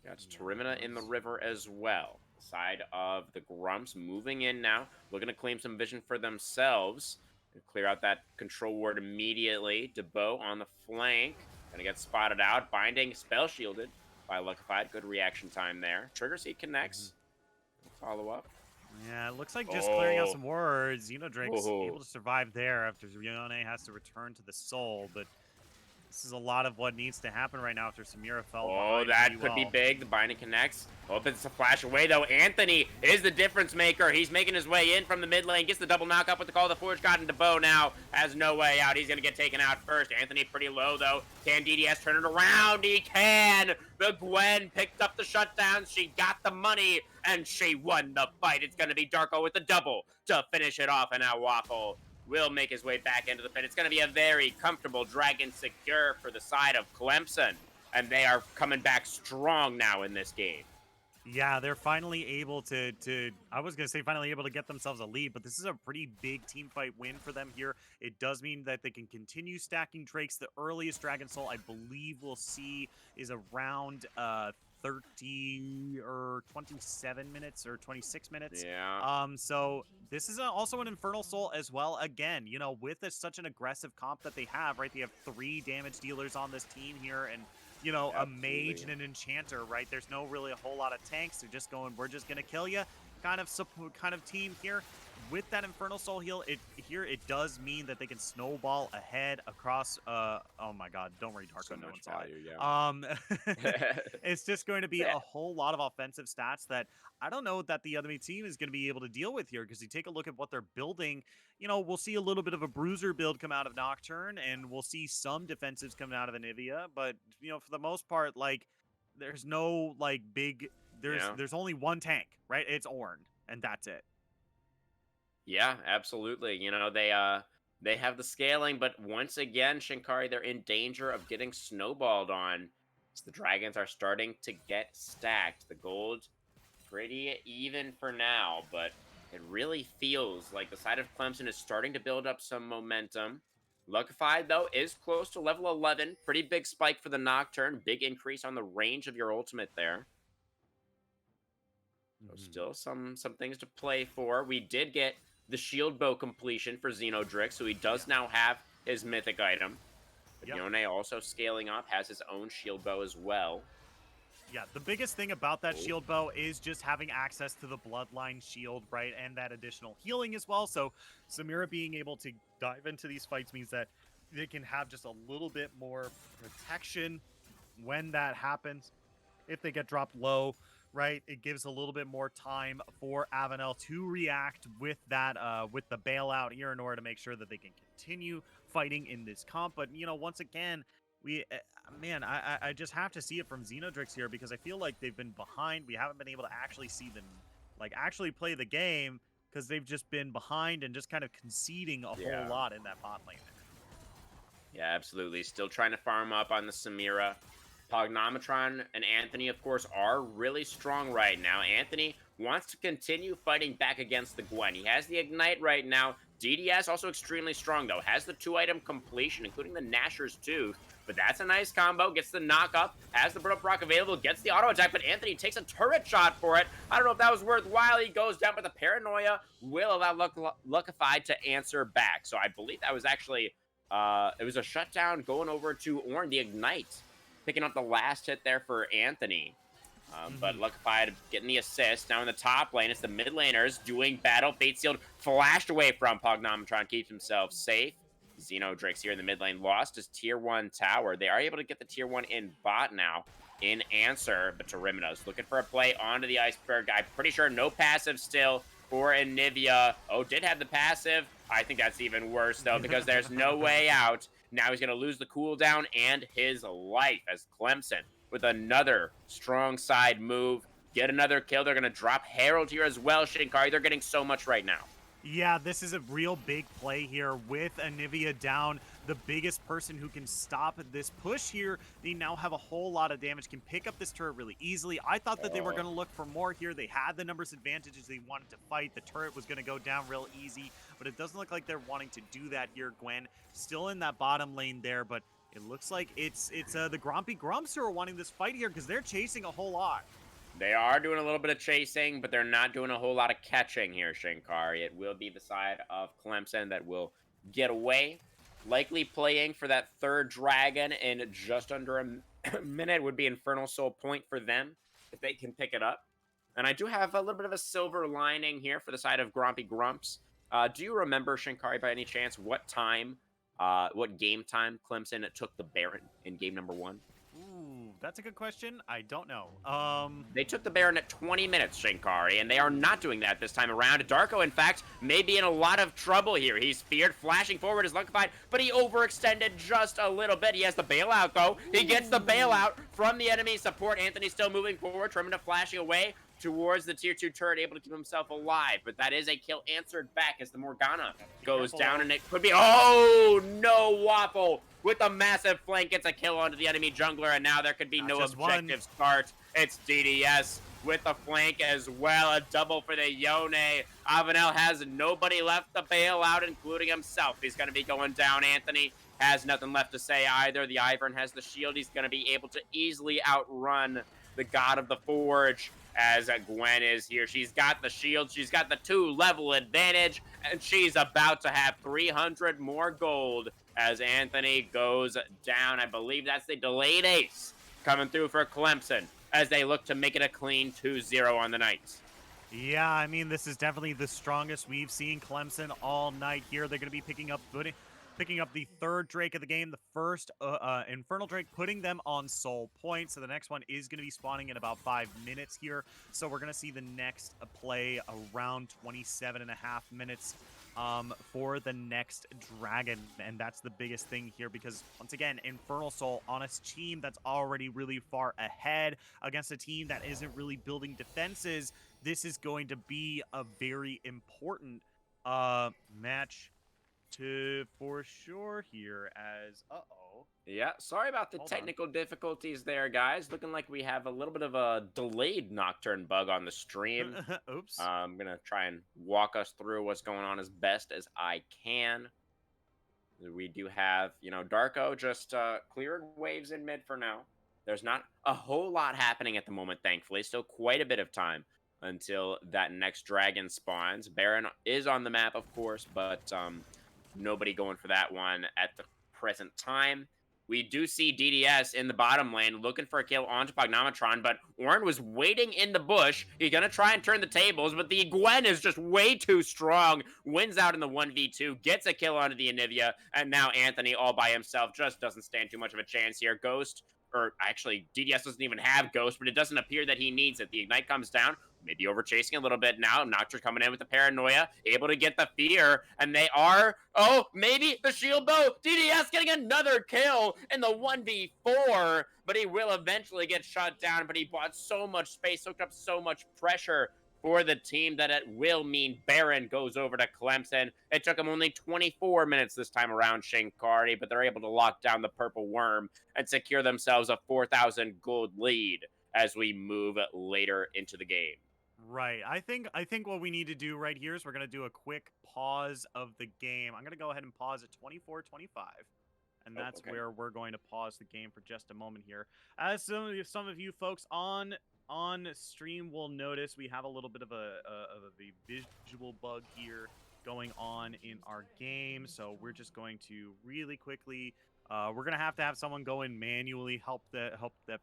Got Tarimina in the river as well. Side of the Grumps moving in now, looking to claim some vision for themselves and clear out that control ward immediately. Debo on the flank, gonna get spotted out. Binding, spell shielded by Luckified. Good reaction time there. Trigger Seed connects. Follow up. Yeah, it looks like just clearing out some wards. Xenodrake's able to survive there after Rione has to return to the soul, but this is a lot of what needs to happen right now after Samira fell behind that could be big. The binding connects. Opens a flash away, though. Anthony is the difference maker. He's making his way in from the mid lane. Gets the double knock up with the call. The Forge got into Bo now. Has no way out. He's going to get taken out first. Anthony pretty low, though. Can DDS turn it around? He can. The Gwen picked up the shutdown. She got the money, and she won the fight. It's going to be Darko with the double to finish it off. And now Waffle will make his way back into the pit. It's going to be a very comfortable Dragon secure for the side of Clemson, and they are coming back strong now in this game. Yeah, they're finally able to I was going to say finally able to get themselves a lead, but this is a pretty big team fight win for them here. It does mean that they can continue stacking Drakes. The earliest Dragon Soul I believe we'll see is around 30 or 27 minutes or 26 minutes. Yeah. So this is also an Infernal Soul as well. Again, with such an aggressive comp that they have, right? They have 3 damage dealers on this team here, and a mage and an enchanter, right? There's no really a whole lot of tanks. They're just going, we're just gonna kill you, kind of team here. With that Infernal Soul heal, it does mean that they can snowball ahead across. Oh my God! Don't worry, Darko. So no much one's value, yeah. It's just going to be a whole lot of offensive stats that I don't know that the other team is going to be able to deal with here. Because you take a look at what they're building, we'll see a little bit of a bruiser build come out of Nocturne, and we'll see some defensives coming out of Anivia. But for the most part, like there's no big. There's only one tank, right? It's Ornn, and that's it. Yeah, absolutely. They have the scaling, but once again, Shinkari, they're in danger of getting snowballed on. So the Dragons are starting to get stacked. The gold pretty even for now, but it really feels like the side of Clemson is starting to build up some momentum. Luckified, though, is close to level 11. Pretty big spike for the Nocturne. Big increase on the range of your ultimate there. So still some things to play for. We did get the shield bow completion for Xenodrix, so he does now have his mythic item. But Yone also scaling up, has his own shield bow as well. Yeah, the biggest thing about that shield bow is just having access to the bloodline shield, right? And that additional healing as well. So Samira being able to dive into these fights means that they can have just a little bit more protection when that happens. If they get dropped low, right, it gives a little bit more time for Avenel to react with that, with the bailout here in order to make sure that they can continue fighting in this comp. But once again, I just have to see it from Xenodrix here because I feel like they've been behind. We haven't been able to actually see them, actually play the game because they've just been behind and just kind of conceding a whole lot in that bot lane. Yeah, absolutely. Still trying to farm up on the Samira. Pognometron and Anthony, of course, are really strong right now. Anthony wants to continue fighting back against the Gwen. He has the Ignite right now. DDS also extremely strong, though. Has the 2-item completion, including the Gnasher's Tooth. But that's a nice combo. Gets the knock up. Has the Burn Up Rock available. Gets the auto attack. But Anthony takes a turret shot for it. I don't know if that was worthwhile. He goes down, but the Paranoia will allow Luckified to answer back. So I believe that was actually, it was a shutdown going over to Ornn, the Ignite. Picking up the last hit there for Anthony. But Luckified getting the assist. Now in the top lane, it's the mid laners doing battle. Fate Sealed flashed away from Pognometron. Keeps himself safe. Xenodrix here in the mid lane lost his tier 1 tower. They are able to get the tier 1 in bot now in answer. But Tarimino's looking for a play onto the Iceberg. I'm pretty sure no passive still for Anivia. Oh, did have the passive. I think that's even worse, though, because there's no way out. Now he's going to lose the cooldown and his life as Clemson with another strong side move get another kill. They're going to drop Herald here as well, Shinkari. They're getting so much right now. Yeah, this is a real big play here with Anivia down, the biggest person who can stop this push here. They now have a whole lot of damage, can pick up this turret really easily. I thought that they were going to look for more here. They had the numbers advantages. They wanted to fight. The turret was going to go down real easy, but it doesn't look like they're wanting to do that here. Gwen still in that bottom lane there, but it looks like it's the Grompy Grumps who are wanting this fight here because they're chasing a whole lot. They are doing a little bit of chasing, but they're not doing a whole lot of catching here, Shinkari. It will be the side of Clemson that will get away. Likely playing for that third dragon in just under a minute would be Infernal Soul point for them if they can pick it up. And I do have a little bit of a silver lining here for the side of Grompy Grumps. Do you remember, Shinkari, by any chance, what game time Clemson took the Baron in game number 1? Ooh, that's a good question. I don't know. They took the Baron at 20 minutes, Shinkari, and they are not doing that this time around. Darko, in fact, may be in a lot of trouble here. He's feared, flashing forward, is luckified, but he overextended just a little bit. He has the bailout, though. He gets the bailout from the enemy support. Anthony still moving forward, Tremenda flashing away towards the tier 2 turret, able to keep himself alive, but that is a kill answered back as the Morgana goes down, and it could be, oh no, Waffle with a massive flank gets a kill onto the enemy jungler, and now there could be no objective start. It's DDS with the flank as well, a double for the Yone. Avenel has nobody left to bail out, including himself. He's going to be going down. Anthony has nothing left to say either. The Ivern has the shield. He's going to be able to easily outrun the God of the Forge as Gwen is here. She's got the shield. She's got the 2-level advantage, and she's about to have 300 more gold as Anthony goes down. I believe that's the delayed ace coming through for Clemson as they look to make it a clean 2-0 on the night. Yeah, I mean, this is definitely the strongest we've seen Clemson all night here. They're going to be picking up the third Drake of the game, the first Infernal Drake, putting them on soul point. So the next one is going to be spawning in about 5 minutes here. So we're going to see the next play around 27.5 minutes for the next dragon. And that's the biggest thing here because, once again, Infernal Soul on a team that's already really far ahead against a team that isn't really building defenses. This is going to be a very important match for sure here as yeah, sorry about the technical difficulties there, guys. Looking like we have a little bit of a delayed Nocturne bug on the stream. Oops. I'm gonna try and walk us through what's going on as best as I can. We do have, Darko just cleared waves in mid for now. There's not a whole lot happening at the moment, thankfully. Still quite a bit of time until that next dragon spawns. Baron is on the map, of course, but nobody going for that one at the present time. We do see DDS in the bottom lane looking for a kill onto Pognometron, but Ornn was waiting in the bush. He's going to try and turn the tables, but the Gwen is just way too strong. Wins out in the 1v2, gets a kill onto the Anivia, and now Anthony all by himself just doesn't stand too much of a chance here. Ghost, or actually, DDS doesn't even have Ghost, but it doesn't appear that he needs it. The Ignite comes down. Maybe over chasing a little bit now. Nocturne coming in with the Paranoia, able to get the fear, and they are, maybe the shield bow. DDS getting another kill in the 1v4, but he will eventually get shut down, but he bought so much space, soaked up so much pressure for the team that it will mean Baron goes over to Clemson. It took him only 24 minutes this time around, Shinkari, but they're able to lock down the Purple Worm and secure themselves a 4,000 gold lead as we move later into the game. Right. I think what we need to do right here is we're going to do a quick pause of the game. I'm going to go ahead and pause at 24:25. And that's where we're going to pause the game for just a moment here. As some of you folks on stream will notice, we have a little bit of a visual bug here going on in our game. So we're just going to really quickly we're gonna have to have someone go and manually help that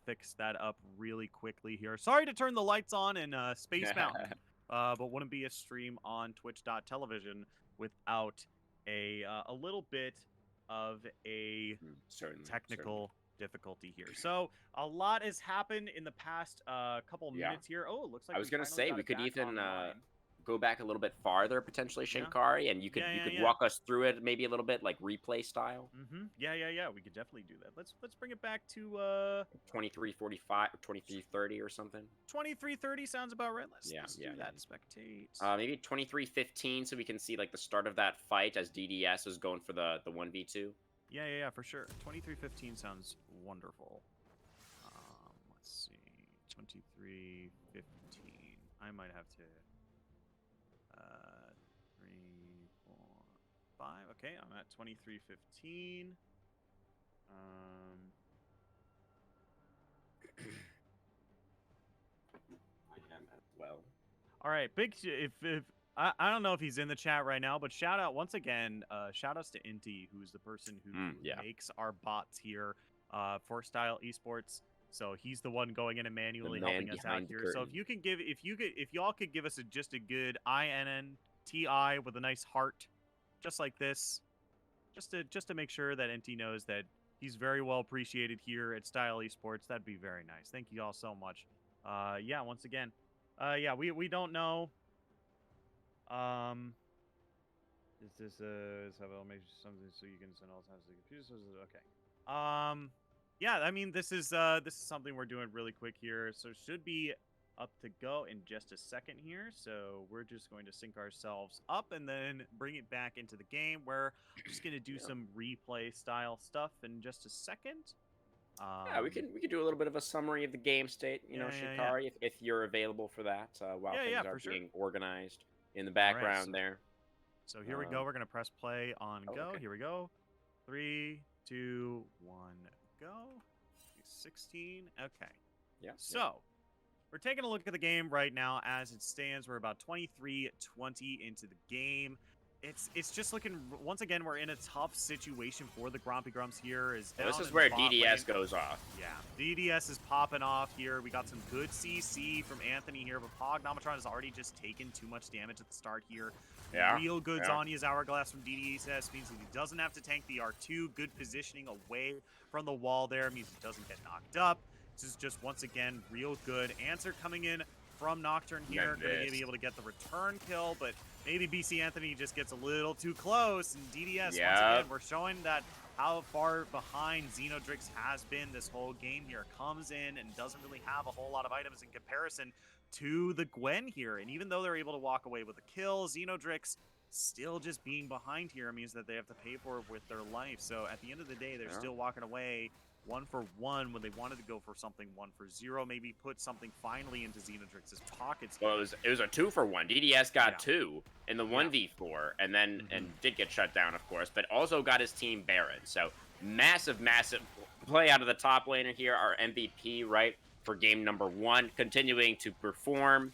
fix that up really quickly here. Sorry to turn the lights on in Space Mountain, but wouldn't be a stream on Twitch.tv without a little bit of a technical difficulty here. So a lot has happened in the past couple minutes here. Oh, it looks like I was gonna say we could even go back a little bit farther, potentially, Yeah. Shinkari, and you could Yeah. walk us through it maybe a little bit, like replay style? Yeah. We could definitely do that. Let's bring it back to 23:45 or 23:30 or something. 23:30 sounds about right. Let's Yeah, do that. Spectate. Maybe 23:15 so we can see like the start of that fight as DDS is going for the 1v2. Yeah, for sure. 23:15 sounds wonderful. Let's see. 23:15. I might have to 3, 4, 5. Okay, I'm at 23:15. I am as well. All right, if I don't know if he's in the chat right now, but shout out once again, shout outs to Inti, who's the person who makes our bots here for Style Esports. So he's the one going in and manually helping us out here. So if y'all could give us just a good INNTI with a nice heart, just like this, just to make sure that Inti knows that he's very well appreciated here at Style Esports, that'd be very nice. Thank you all so much. Yeah, once again. Yeah, we don't know. Is this I'll make something so you can send all times to the computer? Okay. Yeah, I mean this is something we're doing really quick here, so it should be up to go in just a second here. So we're just going to sync ourselves up and then bring it back into the game where we're just gonna do some replay style stuff in just a second. Yeah, we can do a little bit of a summary of the game state, you know, Shinkari, if you're available for that, while things are being organized in the background there. So here we go. We're gonna press play on go. Okay. Here we go. 3, 2, 1, go. 16. Okay. Yeah. So we're taking a look at the game right now as it stands. We're about 23-20 into the game. It's just looking, once again, we're in a tough situation for the Grompy Grumps here. This is where DDS goes off. Yeah, DDS is popping off here. We got some good CC from Anthony here, but Pognometron has already just taken too much damage at the start here. Yeah. Real good Zanya's Hourglass from DDS means that he doesn't have to tank the R2. Good positioning away from the wall there means he doesn't get knocked up. This is just, once again, real good. Answer coming in from Nocturne here. Going to be able to get the return kill, but maybe BC Anthony just gets a little too close. And DDS, once again, we're showing that how far behind Xenodrix has been this whole game here. Comes in and doesn't really have a whole lot of items in comparison to the Gwen here. And even though they're able to walk away with a kill, Xenodrix still just being behind here means that they have to pay for it with their life. So at the end of the day, they're still walking away 1 for 1 when they wanted to go for something 1 for 0. Maybe put something finally into Xenodrix's pockets. Well, it was a 2 for 1. DDS got 2 in the 1v4, and then and did get shut down, of course, but also got his team Baron. So massive play out of the top laner here. Our MVP, right, for game number 1, continuing to perform.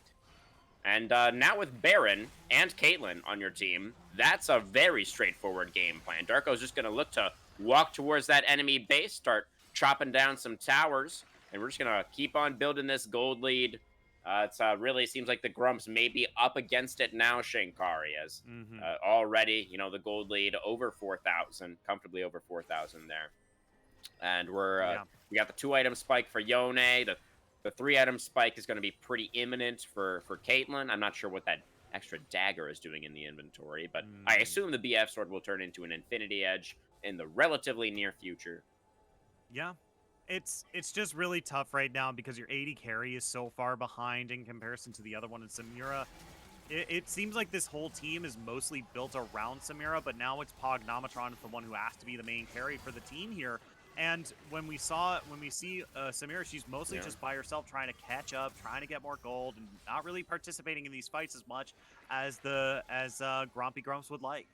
And now with Baron and Caitlyn on your team, that's a very straightforward game plan. Darko's just going to look to walk towards that enemy base, start chopping down some towers, and we're just going to keep on building this gold lead. It's really seems like the Grumps may be up against it now, Shinkari, as already, you know, the gold lead over 4,000, comfortably over 4,000 there. And we got the 2-item spike for Yone. The 3-item spike is going to be pretty imminent for Caitlyn. I'm not sure what that extra dagger is doing in the inventory, but I assume the BF sword will turn into an Infinity Edge in the relatively near future. Yeah, it's just really tough right now because your 80 carry is so far behind in comparison to the other one in Samira. It seems like this whole team is mostly built around Samira, but now it's Pognometron is the one who has to be the main carry for the team here. And when we see Samira, she's mostly just by herself trying to catch up, trying to get more gold, and not really participating in these fights as much as Grompy Grumps would like.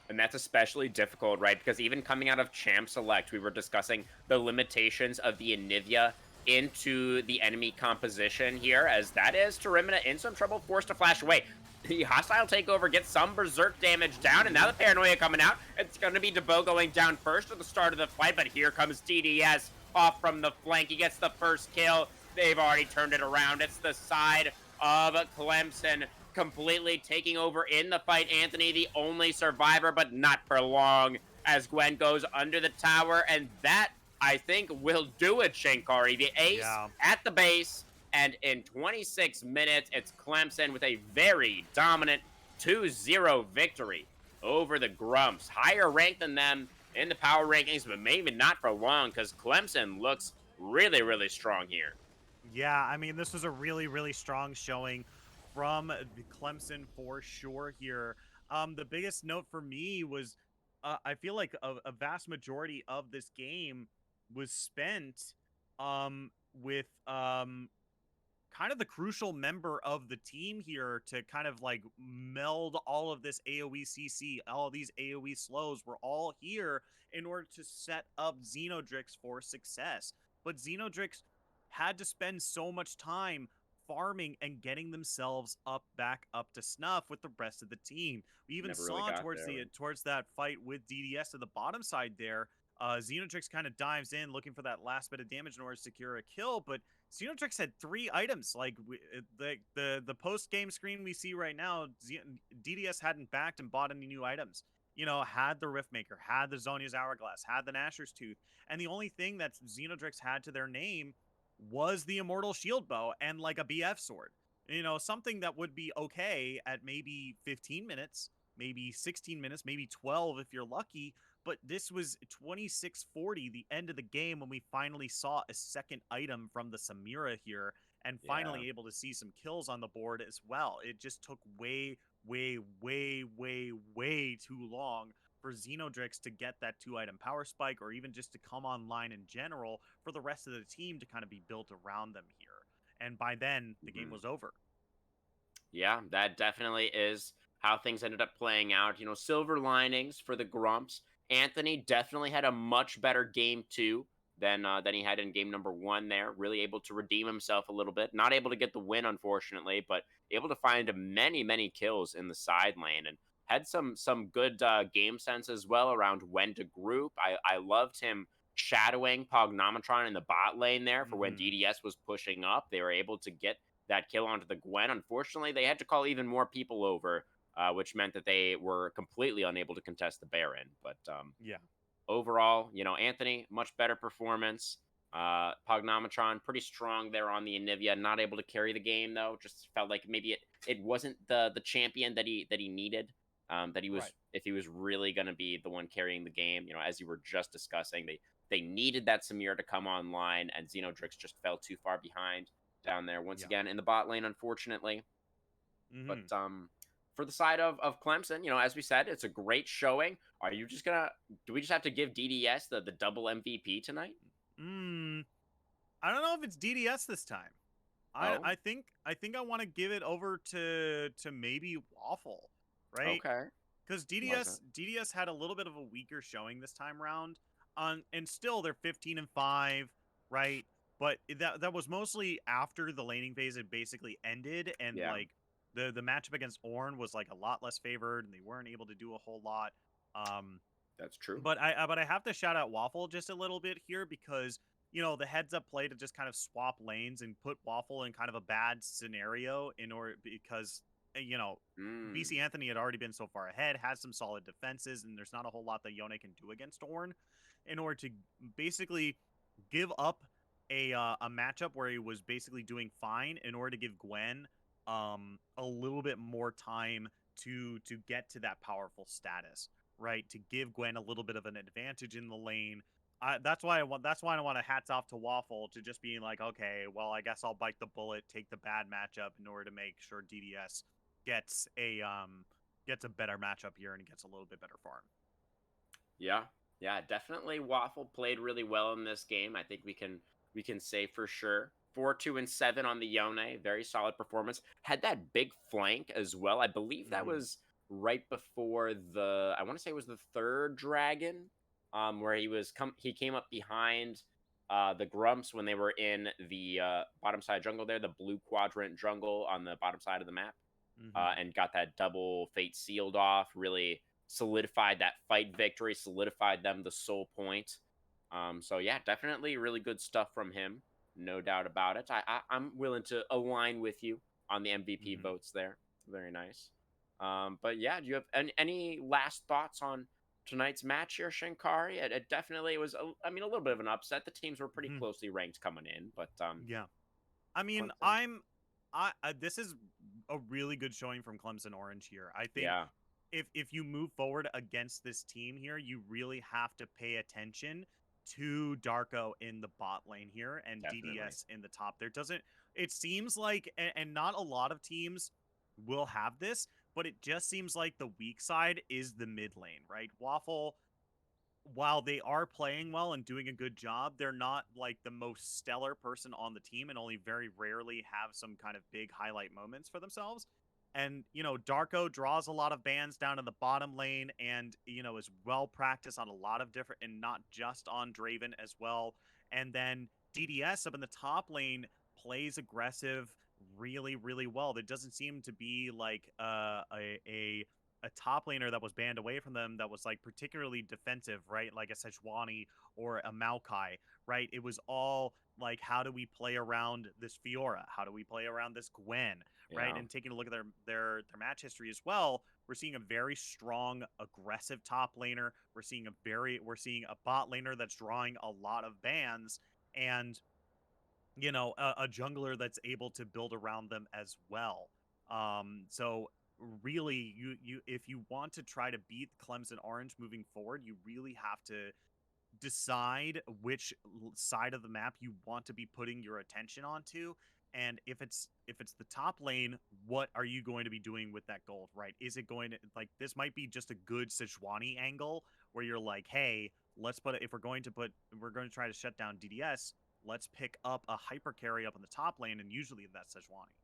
And that's especially difficult, right? Because even coming out of Champ Select, we were discussing the limitations of the Anivia into the enemy composition here, as that is Tarimina in some trouble, forced to flash away. The hostile takeover gets some berserk damage down, and now the paranoia coming out. It's going to be Debo going down first at the start of the fight, but here comes DDS off from the flank. He gets the first kill. They've already turned it around. It's the side of Clemson completely taking over in the fight. Anthony, the only survivor, but not for long, as Gwen goes under the tower, and that, I think, will do it, Shinkari. The ace at the base, And in 26 minutes, it's Clemson with a very dominant 2-0 victory over the Grumps. Higher ranked than them in the power rankings, but maybe not for long because Clemson looks really, really strong here. Yeah, I mean, this was a really, really strong showing from the Clemson for sure here. The biggest note for me was I feel like a vast majority of this game was spent with kind of the crucial member of the team here to kind of like meld all of this AoE CC, all these AoE slows were all here in order to set up Xenodrix for success. But Xenodrix had to spend so much time farming and getting themselves back up to snuff with the rest of the team. We even Never really saw got there. towards that fight with DDS at the bottom side there. Xenodrix kind of dives in looking for that last bit of damage in order to secure a kill, but Xenodrix had 3 items. Like the post game screen we see right now, DDS hadn't backed and bought any new items. You know, had the Riftmaker, had the Zonia's Hourglass, had the Nashor's Tooth, and the only thing that Xenodrix had to their name was the Immortal Shield Bow and like a BF sword. You know, something that would be okay at maybe 15 minutes, maybe 16 minutes, maybe 12 if you're lucky. But this was 26:40, the end of the game, when we finally saw a second item from the Samira here and finally able to see some kills on the board as well. It just took way, way, way, way, way too long for Xenodrix to get that 2-item power spike or even just to come online in general for the rest of the team to kind of be built around them here. And by then, the game was over. Yeah, that definitely is how things ended up playing out. You know, silver linings for the Grumps. Anthony definitely had a much better game 2 than he had in game number 1 there. Really able to redeem himself a little bit. Not able to get the win, unfortunately, but able to find many, many kills in the side lane and had some good game sense as well around when to group. I loved him shadowing Pognometron in the bot lane there for when DDS was pushing up. They were able to get that kill onto the Gwen. Unfortunately, they had to call even more people over, which meant that they were completely unable to contest the Baron. But yeah, overall, you know, Anthony, much better performance. Pognometron, pretty strong there on the Anivia. Not able to carry the game though. Just felt like maybe it wasn't the champion that he needed. That he was, right. if he was really going to be the one carrying the game. You know, as you were just discussing, they needed that Samir to come online, and Xenodrix just fell too far behind down there once again in the bot lane, unfortunately. But for the side of Clemson, you know, as we said, it's a great showing. Are you just gonna? Do we just have to give DDS the double MVP tonight? I don't know if it's DDS this time. I think I want to give it over to maybe Waffle, right? Okay. Because DDS had a little bit of a weaker showing this time around, and still they're 15-5, right? But that was mostly after the laning phase had basically ended, and like the matchup against Ornn was like a lot less favored, and they weren't able to do a whole lot. That's true. But I have to shout out Waffle just a little bit here because, you know, the heads up play to just kind of swap lanes and put Waffle in kind of a bad scenario in order because, you know, BC Anthony had already been so far ahead, has some solid defenses, and there's not a whole lot that Yone can do against Ornn in order to basically give up a matchup where he was basically doing fine in order to give Gwen a little bit more time to get to that powerful status, right? To give Gwen a little bit of an advantage in the lane. That's why I want to hats off to Waffle to just being like, okay, well, I guess I'll bite the bullet, take the bad matchup in order to make sure DDS gets a better matchup here and gets a little bit better farm. Yeah, definitely. Waffle played really well in this game. I think we can say for sure. 4-2-7 on the Yone, very solid performance. Had that big flank as well. I believe that was right before I want to say it was the 3rd dragon, where he came up behind the Grumps when they were in the bottom side jungle there, the blue quadrant jungle on the bottom side of the map, and got that double fate sealed off. Really solidified that fight victory, solidified them the soul point. So yeah, definitely really good stuff from him. No doubt about it. I'm willing to align with you on the MVP votes there. Very nice. But yeah, do you have any last thoughts on tonight's match here, Shinkari? It definitely was, a little bit of an upset. The teams were pretty closely ranked coming in, but yeah. I mean, Clemson. this is a really good showing from Clemson Orange here. I think Yeah, if you move forward against this team here, you really have to pay attention to Darko in the bot lane here and definitely. DDS in the top. There doesn't it seems like and not a lot of teams will have this, but it just seems like the weak side is the mid lane, right? Waffle, while they are playing well and doing a good job, they're not like the most stellar person on the team and only very rarely have some kind of big highlight moments for themselves. And, Darko draws a lot of bans down in the bottom lane and, is well practiced on a lot of different and not just on Draven as well. And then DDS up in the top lane plays aggressive really, really well. There doesn't seem to be like a top laner that was banned away from them that was like particularly defensive, right? Like a Sejuani or a Maokai, right? It was all like, how do we play around this Fiora? How do we play around this Gwen, right? Yeah. And taking a look at their match history as well, we're seeing a very strong, aggressive top laner. We're seeing a bot laner that's drawing a lot of bans, and a jungler that's able to build around them as well. So really, you if you want to try to beat Clemson Orange moving forward, you really have to decide which side of the map you want to be putting your attention onto. And if it's the top lane, what are you going to be doing with that gold, right? Is it going to, like, this might be just a good Sejuani angle where you're like, hey, let's put it, if we're going to try to shut down DDS, let's pick up a hyper carry up in the top lane, and usually that's Sejuani.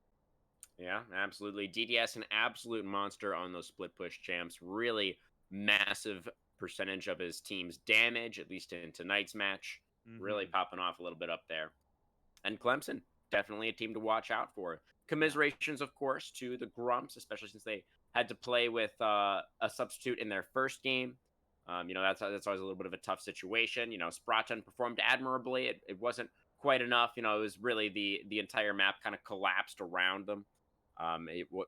Yeah, absolutely. DDS, an absolute monster on those split push champs. Really massive percentage of his team's damage, at least in tonight's match. Really Mm-hmm. popping off a little bit up there. And Clemson, definitely a team to watch out for. Yeah. Commiserations, of course, to the Grumps, especially since they had to play with a substitute in their first game. That's always a little bit of a tough situation. Spratan performed admirably. It wasn't quite enough. It was really the entire map kind of collapsed around them.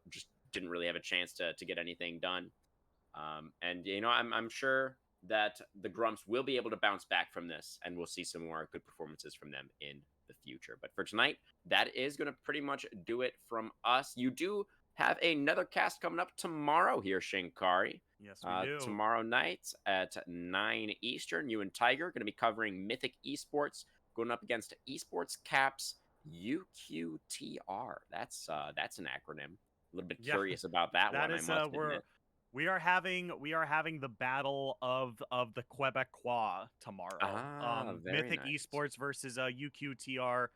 Just didn't really have a chance to get anything done. And I'm sure that the Grumps will be able to bounce back from this, and we'll see some more good performances from them in the future. But for tonight, that is going to pretty much do it from us. You do have another cast coming up tomorrow here, Shinkari. Yes, we do. Tomorrow night at 9 Eastern, you and Tiger are going to be covering Mythic Esports, going up against Esports Caps UQTR. That's an acronym. A little bit Yeah, curious about that that one, I is must we're admit. we are having the battle of the Quebecois tomorrow. Ah, very Mythic nice. Esports versus UQTR.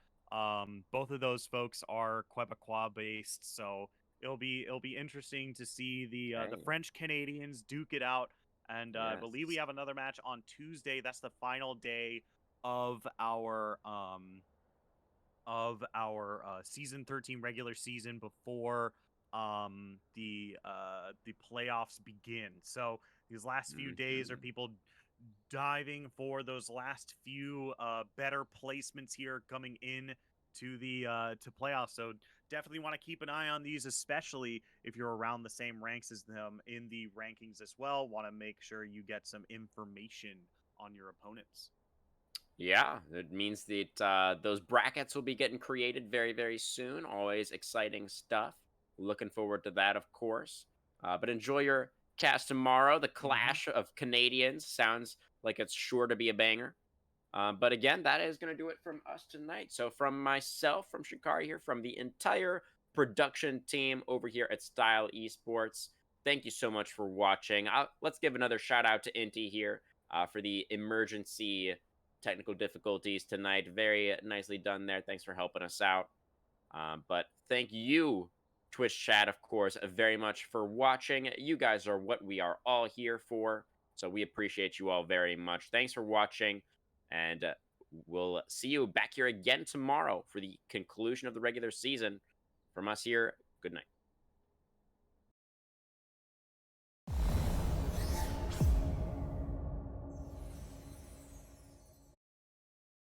Both of those folks are Quebecois based, so it'll be interesting to see the Okay. French Canadians duke it out. And I believe we Yes. have another match on Tuesday. That's the final day of our season 13 regular season before the playoffs begin. So these last few days are Mhm. people diving for those last few better placements here coming in to the to playoffs. So definitely want to keep an eye on these, especially if you're around the same ranks as them in the rankings as well. Want to make sure you get some information on your opponents. Yeah, it means that those brackets will be getting created very, very soon. Always exciting stuff. Looking forward to that, of course. But enjoy your cast tomorrow. The Mm-hmm. clash of Canadians sounds like it's sure to be a banger. But again, that is going to do it from us tonight. So, from myself, from Shinkari here, from the entire production team over here at Style Esports, thank you so much for watching. Let's give another shout out to Inti here for the emergency technical difficulties tonight. Very nicely done there. Thanks for helping us out. But thank you, Twitch chat, of course, very much for watching. You guys are what we are all here for. So we appreciate you all very much. Thanks for watching. And we'll see you back here again tomorrow for the conclusion of the regular season. From us here, good night.